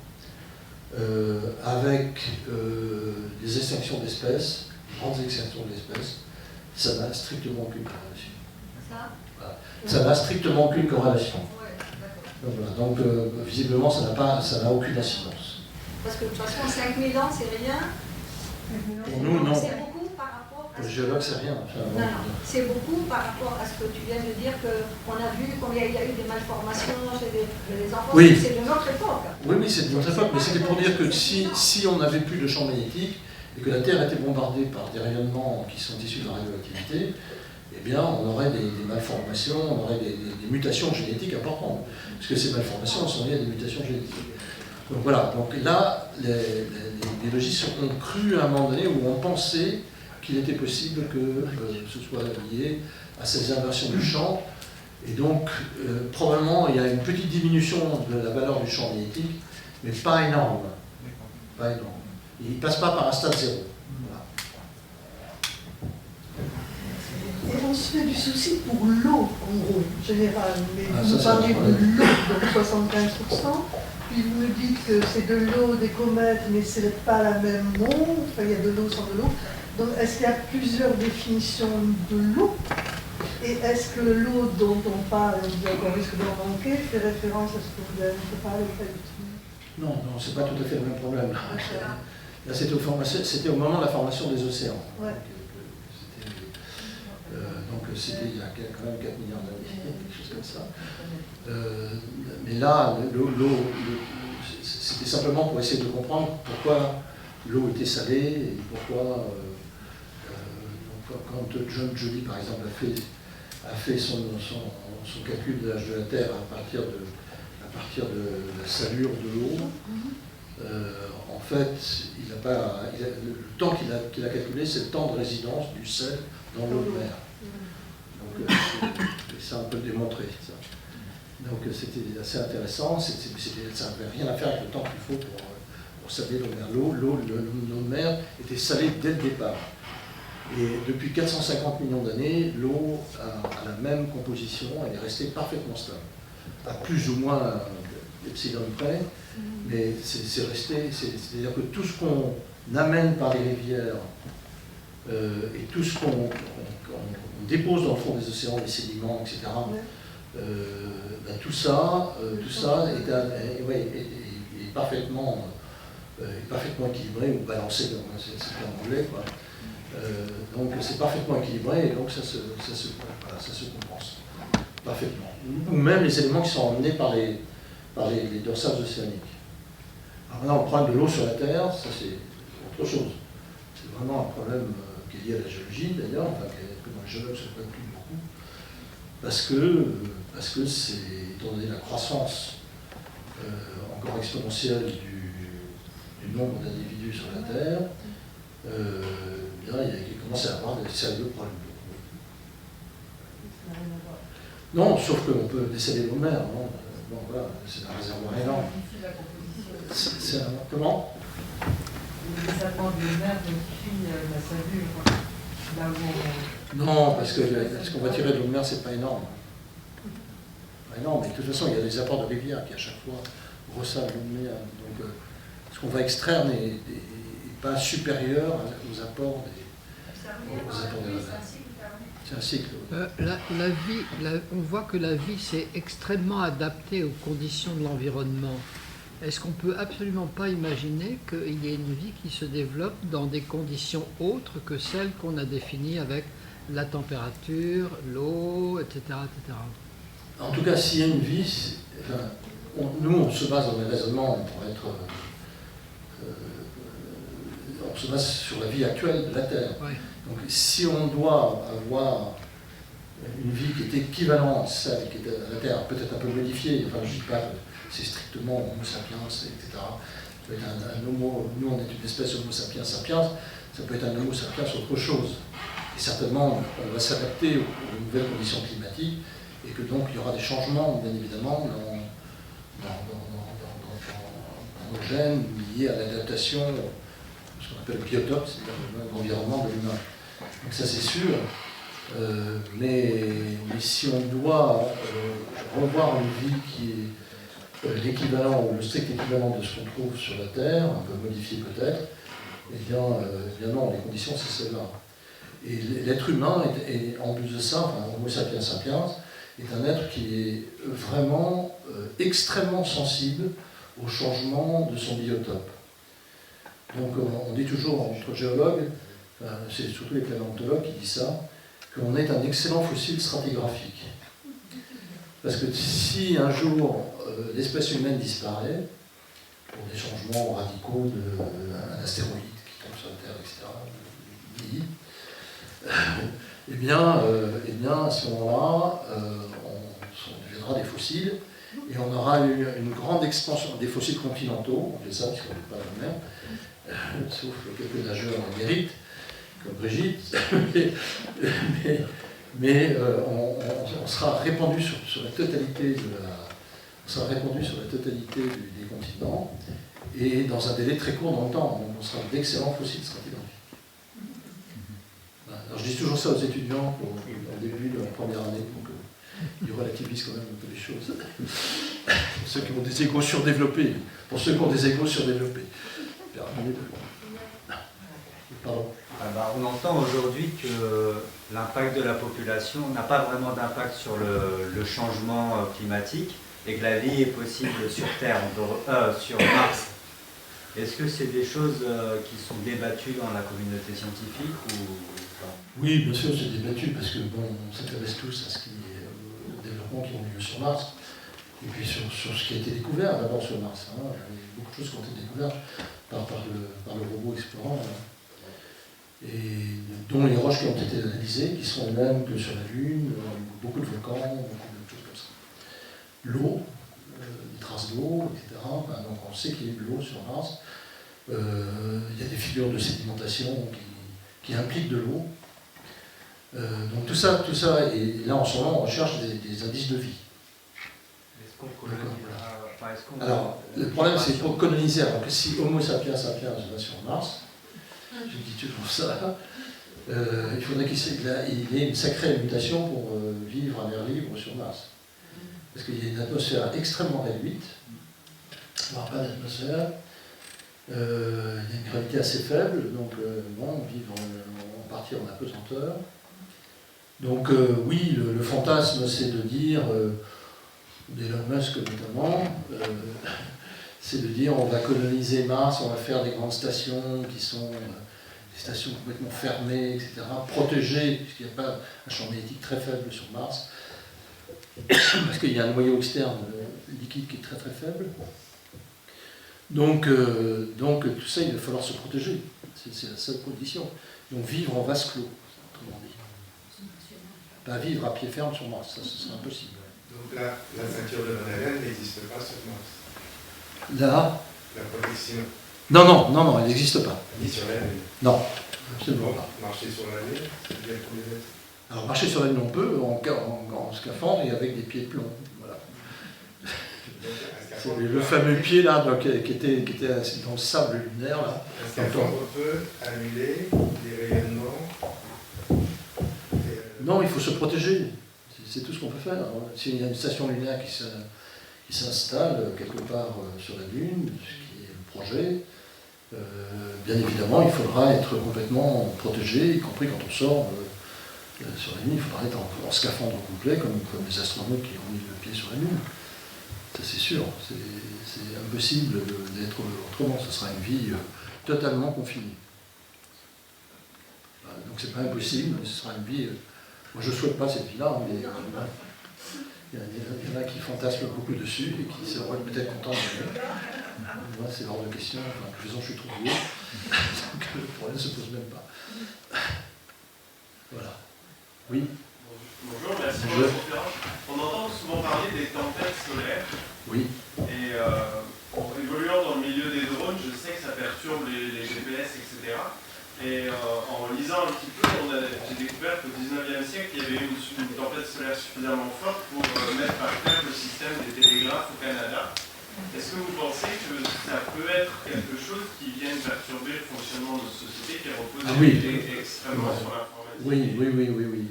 avec des extinctions d'espèces, grandes extinctions d'espèces, ça n'a strictement aucune corrélation. Ça Voilà. Ça n'a strictement aucune corrélation. Ouais, Donc, visiblement, ça n'a aucune incidence. parce que de toute façon, 5000 ans, c'est rien. Pour nous, non. C'est beaucoup par rapport à Le géologue, c'est rien. Enfin, non, c'est beaucoup par rapport à ce que tu viens de dire, qu'on a vu combien il y a eu des malformations chez les enfants. Oui. C'est de notre époque. Oui, c'est de notre époque, mais c'était pour dire que si on n'avait plus de champ magnétique et que la Terre était bombardée par des rayonnements qui sont issus de la radioactivité, eh bien, on aurait des malformations, on aurait des mutations génétiques importantes. Parce que ces malformations sont liées à des mutations génétiques. Donc voilà, donc là, les biologistes ont cru à un moment donné où on pensait qu'il était possible que ce soit lié à ces inversions du champ. Et donc, probablement, il y a une petite diminution de la valeur du champ magnétique, mais pas énorme. Pas énorme. Il ne passe pas par un stade zéro. Voilà. Et on se fait du souci pour l'eau, en gros, en général. Mais vous ça, parlez c'est de l'eau, donc 75%, puis vous me dites que c'est de l'eau des comètes, mais ce n'est pas la même eau, enfin il y a de l'eau sans de l'eau. Donc est-ce qu'il y a plusieurs définitions de l'eau? Et est-ce que l'eau dont on parle, on risque d'en manquer, fait référence à ce que vous avez parlé pas du tout? Non, c'est pas tout à fait le même problème. Là, c'était au moment de la formation des océans. Ouais. Donc c'était il y a quand même 4 milliards d'années, quelque chose comme ça. Mais là, l'eau, c'était simplement pour essayer de comprendre pourquoi l'eau était salée et pourquoi, quand John Joly, par exemple, a fait son calcul de l'âge de la Terre à partir de la salure de l'eau, en fait, le temps qu'il a calculé, c'est le temps de résidence du sel dans l'eau de mer. Donc, ça on peut le démontrer. Ça. Donc, c'était assez intéressant. Ça n'avait rien à faire avec le temps qu'il faut pour saler l'eau de mer. L'eau de mer était salée dès le départ. Et depuis 450 millions d'années, l'eau a la même composition, elle est restée parfaitement stable. À plus ou moins epsilon près, mais c'est resté. C'est-à-dire que tout ce qu'on amène par les rivières et tout ce qu'on dépose dans le fond des océans, les sédiments, etc., tout ça est parfaitement équilibré ou balancé, c'est en anglais, quoi. Donc c'est parfaitement équilibré et donc ça se compense parfaitement. Ou même les éléments qui sont emmenés par les dorsales océaniques. Alors maintenant, le problème de l'eau sur la Terre, ça c'est autre chose. C'est vraiment un problème qui est lié à la géologie d'ailleurs, enfin, que dans les géologues se préoccupent beaucoup, parce que c'est, étant donné la croissance encore exponentielle du nombre d'individus sur la Terre, il commence à avoir des sérieux problèmes d'eau. Non, sauf qu'on peut déceler l'eau de mer. Bon, voilà, c'est un réservoir énorme. Comment? Le dessalement de l'eau de mer modifie la savure. Là où Non, parce que ce qu'on va tirer de l'eau de mer, c'est pas énorme. Pas énorme, mais de toute façon, il y a des apports de rivière qui à chaque fois ressalent l'eau de mer. Donc, ce qu'on va extraire n'est pas supérieur aux apports des rivières. C'est un cycle. La vie, on voit que la vie s'est extrêmement adaptée aux conditions de l'environnement. est-ce qu'on peut absolument pas imaginer qu'il y ait une vie qui se développe dans des conditions autres que celles qu'on a définies avec la température, l'eau, etc., etc. En tout cas, s'il y a une vie, nous on se base dans les raisonnements pour être... on se base sur la vie actuelle de la Terre. Ouais. Donc si on doit avoir une vie qui est équivalente à celle qui est à la Terre, peut-être un peu modifiée, enfin je ne dis pas que c'est strictement Homo sapiens, etc. Ça peut être un homo, nous on est une espèce Homo sapiens sapiens, ça peut être un Homo sapiens autre chose. Et certainement on va s'adapter aux nouvelles conditions climatiques et que donc il y aura des changements bien évidemment dans nos gènes liés à l'adaptation, ce qu'on appelle le biotope, c'est-à-dire l'environnement de l'humain. Donc ça c'est sûr. Mais si on doit revoir une vie qui est l'équivalent ou le strict équivalent de ce qu'on trouve sur la Terre, un peu modifié peut-être, eh bien non, les conditions c'est celle-là. Et l'être humain, en plus de ça, enfin, Homo sapiens sapiens, est un être qui est vraiment extrêmement sensible au changement de son biotope. Donc on dit toujours entre géologues, c'est surtout les paléontologues qui disent ça, qu'on est un excellent fossile stratigraphique. Parce que si un jour l'espèce humaine disparaît, pour des changements radicaux d'un astéroïde qui tombe sur la Terre, etc., eh bien à ce moment-là, on deviendra des fossiles, et on aura eu une grande expansion des fossiles continentaux, on fait ça parce qu'on n'est pas la mer, sauf quelques nageurs émérites, comme Brigitte, mais on sera répandu sur la totalité des continents, et dans un délai très court dans le temps, donc on sera d'excellents fossiles stratigraphiques. Alors je dis toujours ça aux étudiants au début de la première année, pour qu'ils relativisent quand même un peu les choses. Pour ceux qui ont des égos surdéveloppés, Pardon. On entend aujourd'hui que l'impact de la population n'a pas vraiment d'impact sur le changement climatique et que la vie est possible sur Terre, sur Mars. Est-ce que c'est des choses qui sont débattues dans la communauté scientifique ou pas? Oui, bien sûr, c'est débattu parce que on s'intéresse tous à ce qui est au développement qui ont lieu sur Mars et puis sur ce qui a été découvert d'abord sur Mars. Il y a beaucoup de choses qui ont été découvertes par le robot explorant. Et dont les roches qui ont été analysées, qui sont les mêmes que sur la Lune, beaucoup de volcans, beaucoup de choses comme ça. L'eau, des traces d'eau, etc. Donc on sait qu'il y a de l'eau sur Mars. Il y a des figures de sédimentation qui impliquent de l'eau. Donc tout ça, et là en ce moment on recherche des indices de vie. Est-ce qu'on colonise? Alors, le problème c'est pour coloniser, alors que si Homo sapiens sapiens va sur Mars, je dis toujours ça, il faudrait qu'il ait une sacrée mutation pour vivre à l'air libre sur Mars. Parce qu'il y a une atmosphère extrêmement réduite, voire pas d'atmosphère, il y a une gravité assez faible, donc vivre en partie en apesanteur. Donc oui, le fantasme c'est de dire, d'Elon Musk notamment, c'est de dire on va coloniser Mars, on va faire des grandes stations qui sont des stations complètement fermées, etc., protégées, puisqu'il n'y a pas un champ magnétique très faible sur Mars, parce qu'il y a un noyau externe liquide qui est très très faible. Donc tout ça, il va falloir se protéger, c'est la seule condition. Donc vivre en vase clos, autrement dit. Pas vivre à pied ferme sur Mars, ça ce serait impossible. Donc là, la ceinture de Van Allen n'existe pas sur Mars. Là, la protection. Non, elle n'existe pas. Ni sur la Lune. Non, absolument pas. Marcher sur la Lune, c'est bien pour les êtres. Alors marcher sur la Lune, on peut, en scaphandre et avec des pieds de plomb. Voilà. C'est le fameux pied là, donc, qui était dans le sable lunaire. Là. Un scaphandre peut annuler les rayonnements. Non, il faut se protéger. C'est tout ce qu'on peut faire. S'il y a une station lunaire qui s'installe quelque part sur la Lune, ce qui est le projet, bien évidemment, il faudra être complètement protégé, y compris quand on sort sur la Lune, il faudra être en scaphandre complet, comme les astronautes qui ont mis le pied sur la Lune. Ça c'est sûr, c'est impossible d'être autrement, ce sera une vie totalement confinée. Donc c'est pas impossible, mais ce sera une vie... moi je ne souhaite pas cette vie-là, mais il y en a qui fantasment beaucoup dessus et qui seraient peut-être contents de moi, c'est hors de question, enfin, de toute façon je suis trop vieux, donc le problème ne se pose même pas. Voilà. Oui. Bonjour, merci pour la conférence. On entend souvent parler des tempêtes solaires. Oui. Et évoluant dans le milieu des drones, je sais que ça perturbe les GPS, etc. Et en lisant un petit peu, j'ai découvert qu'au 19e siècle, il y avait eu une tempête solaire suffisamment forte pour mettre par terre le système des télégraphes au Canada. Est-ce que vous pensez que ça peut être quelque chose qui vienne perturber le fonctionnement de notre société qui repose extrêmement sur l'informatique? Oui.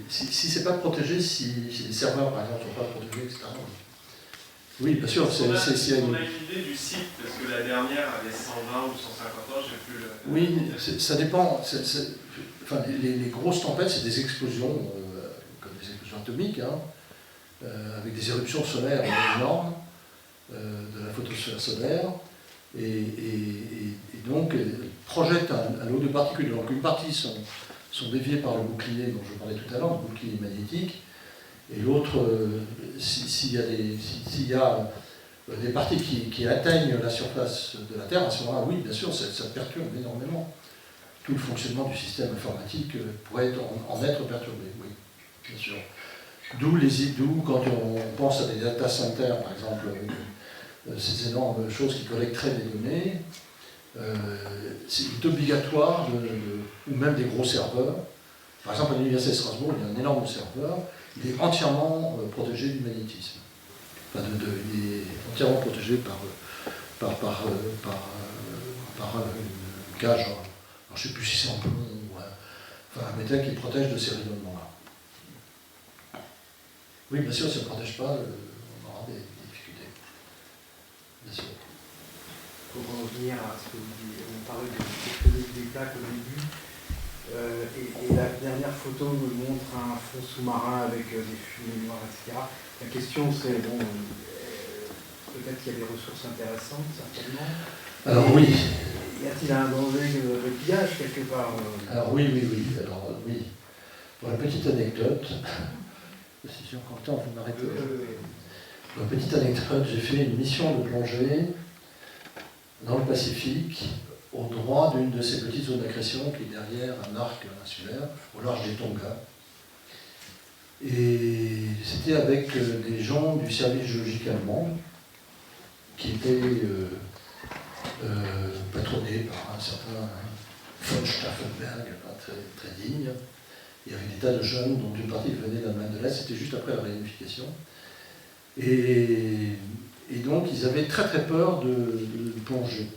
Si c'est pas protégé, si les serveurs par exemple ne sont pas protégés, etc. Oui, bien sûr. On a une idée du site, parce que la dernière avait 120 ou 150 ans, j'ai plus le... Oui, ça dépend. Enfin, les grosses tempêtes, c'est des explosions, comme des explosions atomiques, hein, avec des éruptions solaires énormes, de la photosphère solaire, et donc projettent un lot de particules. Donc une partie sont déviées par le bouclier dont je parlais tout à l'heure, le bouclier magnétique, et l'autre, s'il y a des parties qui atteignent la surface de la Terre, à ce moment-là, oui, bien sûr, ça perturbe énormément. Tout le fonctionnement du système informatique pourrait en être perturbé, oui, bien sûr. D'où quand on pense à des data centers, par exemple, ces énormes choses qui collecteraient des données, c'est obligatoire, ou même des gros serveurs. Par exemple, à l'Université de Strasbourg, il y a un énorme serveur, il est entièrement protégé du magnétisme. Enfin, il est entièrement protégé par une cage, alors je ne sais plus si c'est en plomb ou un métal qui protège de ces rayonnements-là. Oui, bien sûr, si on ne protège pas, on aura des difficultés. Bien sûr. Pour revenir à ce que vous dites, on parlait de tectonique des plaques au début, et la dernière photo me montre un fond sous-marin avec des fumées noires, etc. La question c'est, bon, peut-être qu'il y a des ressources intéressantes, certainement. Alors oui. Y a-t-il un danger de pillage quelque part? Alors oui. Alors oui. Pour une petite anecdote, si j'ai encore le temps, vous m'arrêtez. Pour une petite anecdote, j'ai fait une mission de plongée dans le Pacifique, au droit d'une de ces petites zones d'agression qui est derrière un arc insulaire, au large des Tonga. Et c'était avec des gens du service géologique allemand qui étaient patronnés par un certain von Stauffenberg, très, très digne, et avec des tas de jeunes dont une partie venait d'Allemagne de l'Est, c'était juste après la réunification. Et donc ils avaient très très peur de plonger.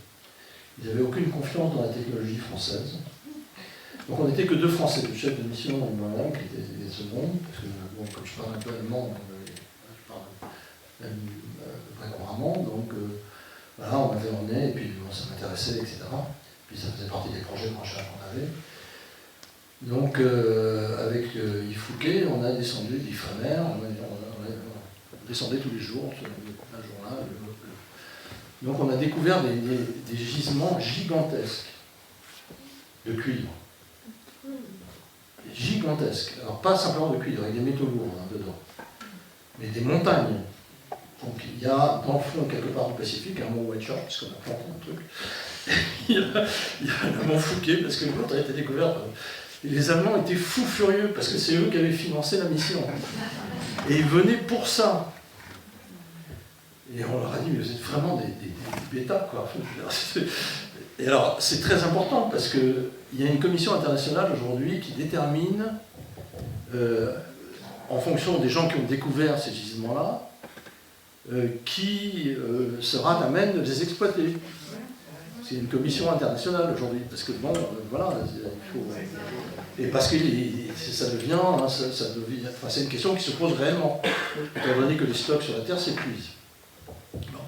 Ils n'avaient aucune confiance dans la technologie française. Donc on n'était que deux Français, le chef de mission et moi-même, qui étaient les secondes, parce que bon, comme je parle un peu allemand, je parle même très couramment, donc voilà, on m'avait emmené, et puis bon, ça m'intéressait, etc. Puis ça faisait partie des projets de recherche qu'on avait. Donc avec Yves Fouquet, on a descendu d'Ifremer, on descendait tous les jours, un jour là, l'autre. Donc on a découvert des gisements gigantesques de cuivre. Gigantesques. Alors pas simplement de cuivre, avec des métaux lourds dedans, mais des montagnes. Donc il y a dans le fond, quelque part du Pacifique, un mont Whiteshore, puisqu'on a planté un truc. il y a le mont Fouquet, parce que l'autre a été découvert. Et les Allemands étaient fous furieux, parce que c'est eux qui avaient financé la mission. Et ils venaient pour ça. Et on leur a dit, mais vous êtes vraiment des bêtas, quoi. Et alors, c'est très important, parce qu'il y a une commission internationale aujourd'hui qui détermine, en fonction des gens qui ont découvert ces gisements-là, qui sera à même de les exploiter. C'est une commission internationale aujourd'hui, parce que bon, voilà, il faut... Et parce que ça devient, enfin, c'est une question qui se pose réellement, étant donné que les stocks sur la Terre s'épuisent. Bon.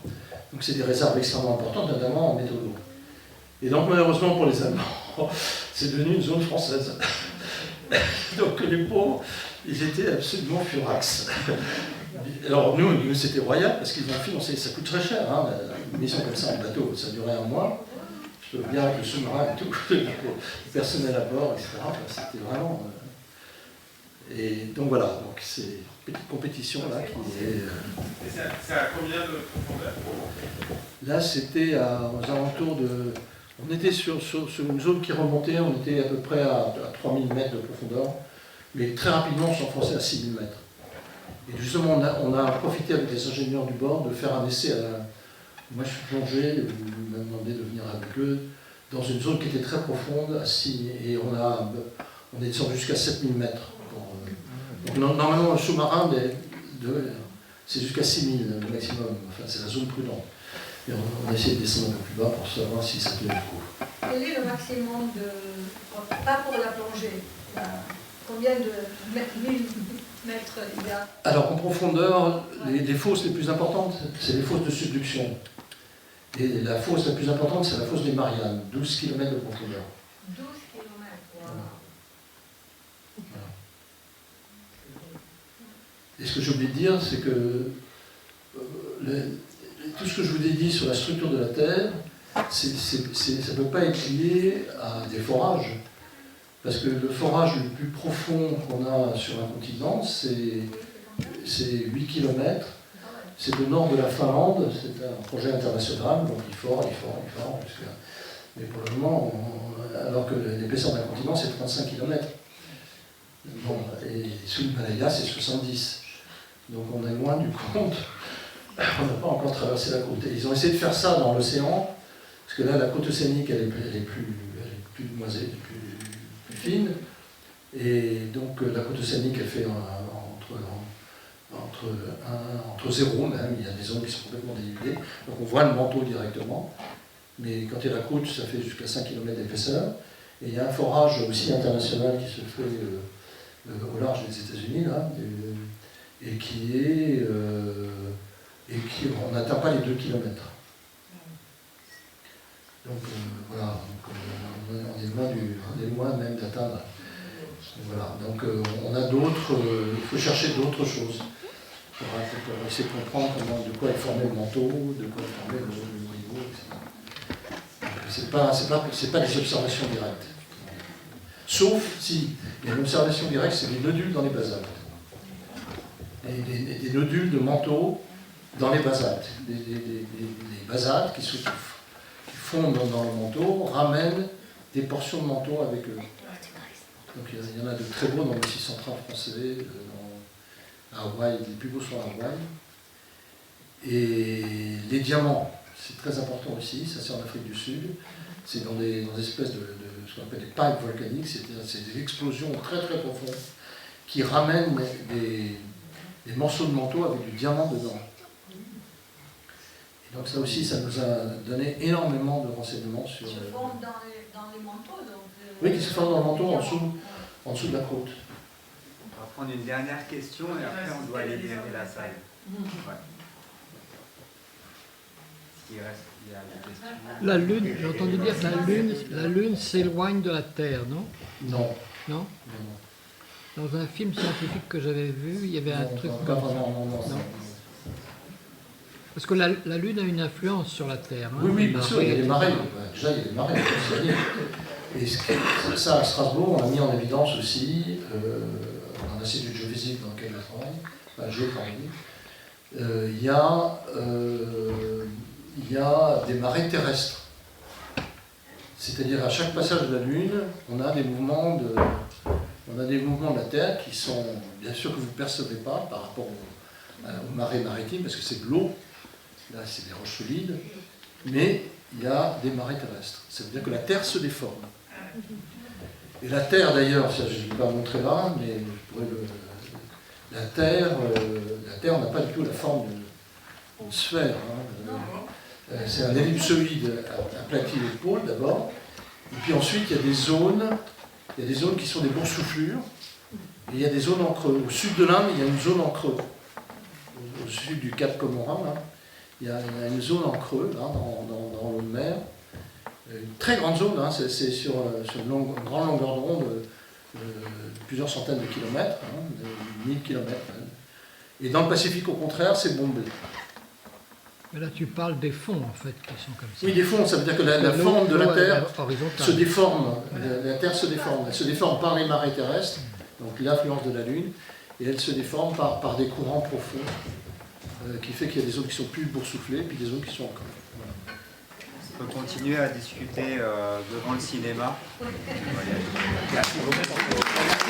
Donc c'est des réserves extrêmement importantes, notamment en métaux lourds. Et donc malheureusement pour les Allemands, c'est devenu une zone française. Donc les pauvres, ils étaient absolument furax. Alors nous c'était royal parce qu'ils ont financé, ça coûte très cher, hein, une mission comme ça en bateau, ça durait 1 mois. Je peux bien avec le sous-marin et tout, le personnel à bord, etc. Enfin, c'était vraiment... Et donc voilà, donc c'est une petite compétition là qui est... Et c'est à combien de profondeur? Là c'était aux alentours de... On était sur une zone qui remontait, on était à peu près à 3000 mètres de profondeur, mais très rapidement on s'enfonçait à 6000 mètres. Et justement on a profité avec les ingénieurs du bord de faire un essai à la... Moi je suis plongé, ils m'ont demandé de venir avec eux, dans une zone qui était très profonde, à 6, et on est descendu jusqu'à 7000 mètres. Donc normalement, le sous-marin, c'est jusqu'à 6000 le maximum, enfin c'est la zone prudente. Et on a essayé de descendre un peu plus bas pour savoir si ça tenait le coup. Quel est le maximum de... Pas pour la plongée, combien de mètres il y a? Alors en profondeur, les fosses les plus importantes, c'est les fosses de subduction. Et la fosse la plus importante, c'est la fosse des Mariannes, 12 km de profondeur. 12 km, wow. Voilà. Et ce que j'ai oublié de dire, c'est que tout ce que je vous ai dit sur la structure de la Terre, ça ne peut pas être lié à des forages. Parce que le forage le plus profond qu'on a sur un continent, c'est 8 km. C'est le nord de la Finlande, c'est un projet international, donc il fort. Mais pour le moment, alors que l'épaisseur d'un continent, c'est 35 km. Bon, et sous l'Himalaya, c'est 70. Donc on est loin du compte. On n'a pas encore traversé la côte. Et ils ont essayé de faire ça dans l'océan, parce que là, la côte océanique, elle est plus moisée, elle est plus fine. Et donc la côte océanique, elle fait entre 0 même, il y a des zones qui sont complètement dénudées, donc on voit le manteau directement, mais quand il y a la côte, ça fait jusqu'à 5 km d'épaisseur, et il y a un forage aussi international qui se fait au large des États-Unis, là, et on n'atteint pas les 2 km. Donc voilà, on est loin même d'atteindre. Voilà, donc on a d'autres, il faut chercher d'autres choses pour essayer de comprendre de quoi est formé le manteau, de quoi est formé le noyau, etc. C'est pas des observations directes. Sauf si, il y a une observation directe, c'est des nodules dans les basaltes. Et des nodules de manteau dans les basaltes. Les basaltes qui fondent dans le manteau ramènent des portions de manteau avec eux. Donc il y en a de très beaux dans le 630 français, à Hawaï, les plus beaux sont à Hawaï. Et les diamants, c'est très important aussi, ça c'est en Afrique du Sud, c'est dans des espèces de ce qu'on appelle des pipes volcaniques, c'est des explosions très très profondes qui ramènent des morceaux de manteau avec du diamant dedans. Et donc ça aussi, ça nous a donné énormément de renseignements sur... Qui se forment dans les manteaux, donc... Oui, qui se forment dans le manteau en dessous de la côte. On va prendre une dernière question et après on doit aller libérer la salle. Ouais. Il reste, il y a des questions. La Lune, j'ai entendu dire que la Lune s'éloigne de la Terre, non? Non. Non? Dans un film scientifique que j'avais vu, il y avait un truc comme ça. Non. Parce que la Lune a une influence sur la Terre. Hein, oui, bien sûr, il y a des marées. Déjà, il y a des marées. Et ça, à Strasbourg, on a mis en évidence aussi, dans l'Institut de géophysique dans lequel je travaille, j'ai travaillé, il y a des marées terrestres. C'est-à-dire, à chaque passage de la Lune, on a des mouvements de la Terre qui sont, bien sûr, que vous ne percevez pas par rapport aux marées maritimes, parce que c'est de l'eau, là c'est des roches solides, mais il y a des marées terrestres. Ça veut dire que la Terre se déforme. Et la Terre, d'ailleurs, ça, je ne vais pas montrer là, mais je pourrais la Terre n'a pas du tout la forme d'une sphère. Hein. C'est un ellipsoïde aplati les pôles d'abord, et puis ensuite il y a des zones qui sont des boursouflures, et il y a des zones en creux. Au sud de l'Inde, il y a une zone en creux. Au sud du Cap Comorin, là, il y a une zone en creux, là, dans l'eau de mer. Une très grande zone, hein, c'est sur une grande longueur d'onde, plusieurs centaines de kilomètres, 1000 kilomètres. Et dans le Pacifique, au contraire, c'est bombé. Mais là, tu parles des fonds, en fait, qui sont comme ça. Oui, des fonds, ça veut dire que la forme de la Terre horizontale se déforme. La Terre se déforme. Elle se déforme par les marées terrestres, donc l'influence de la Lune, et elle se déforme par des courants profonds, qui fait qu'il y a des zones qui sont plus boursouflées, puis des zones qui sont encore. Voilà. On peut continuer à discuter devant le cinéma. Merci beaucoup.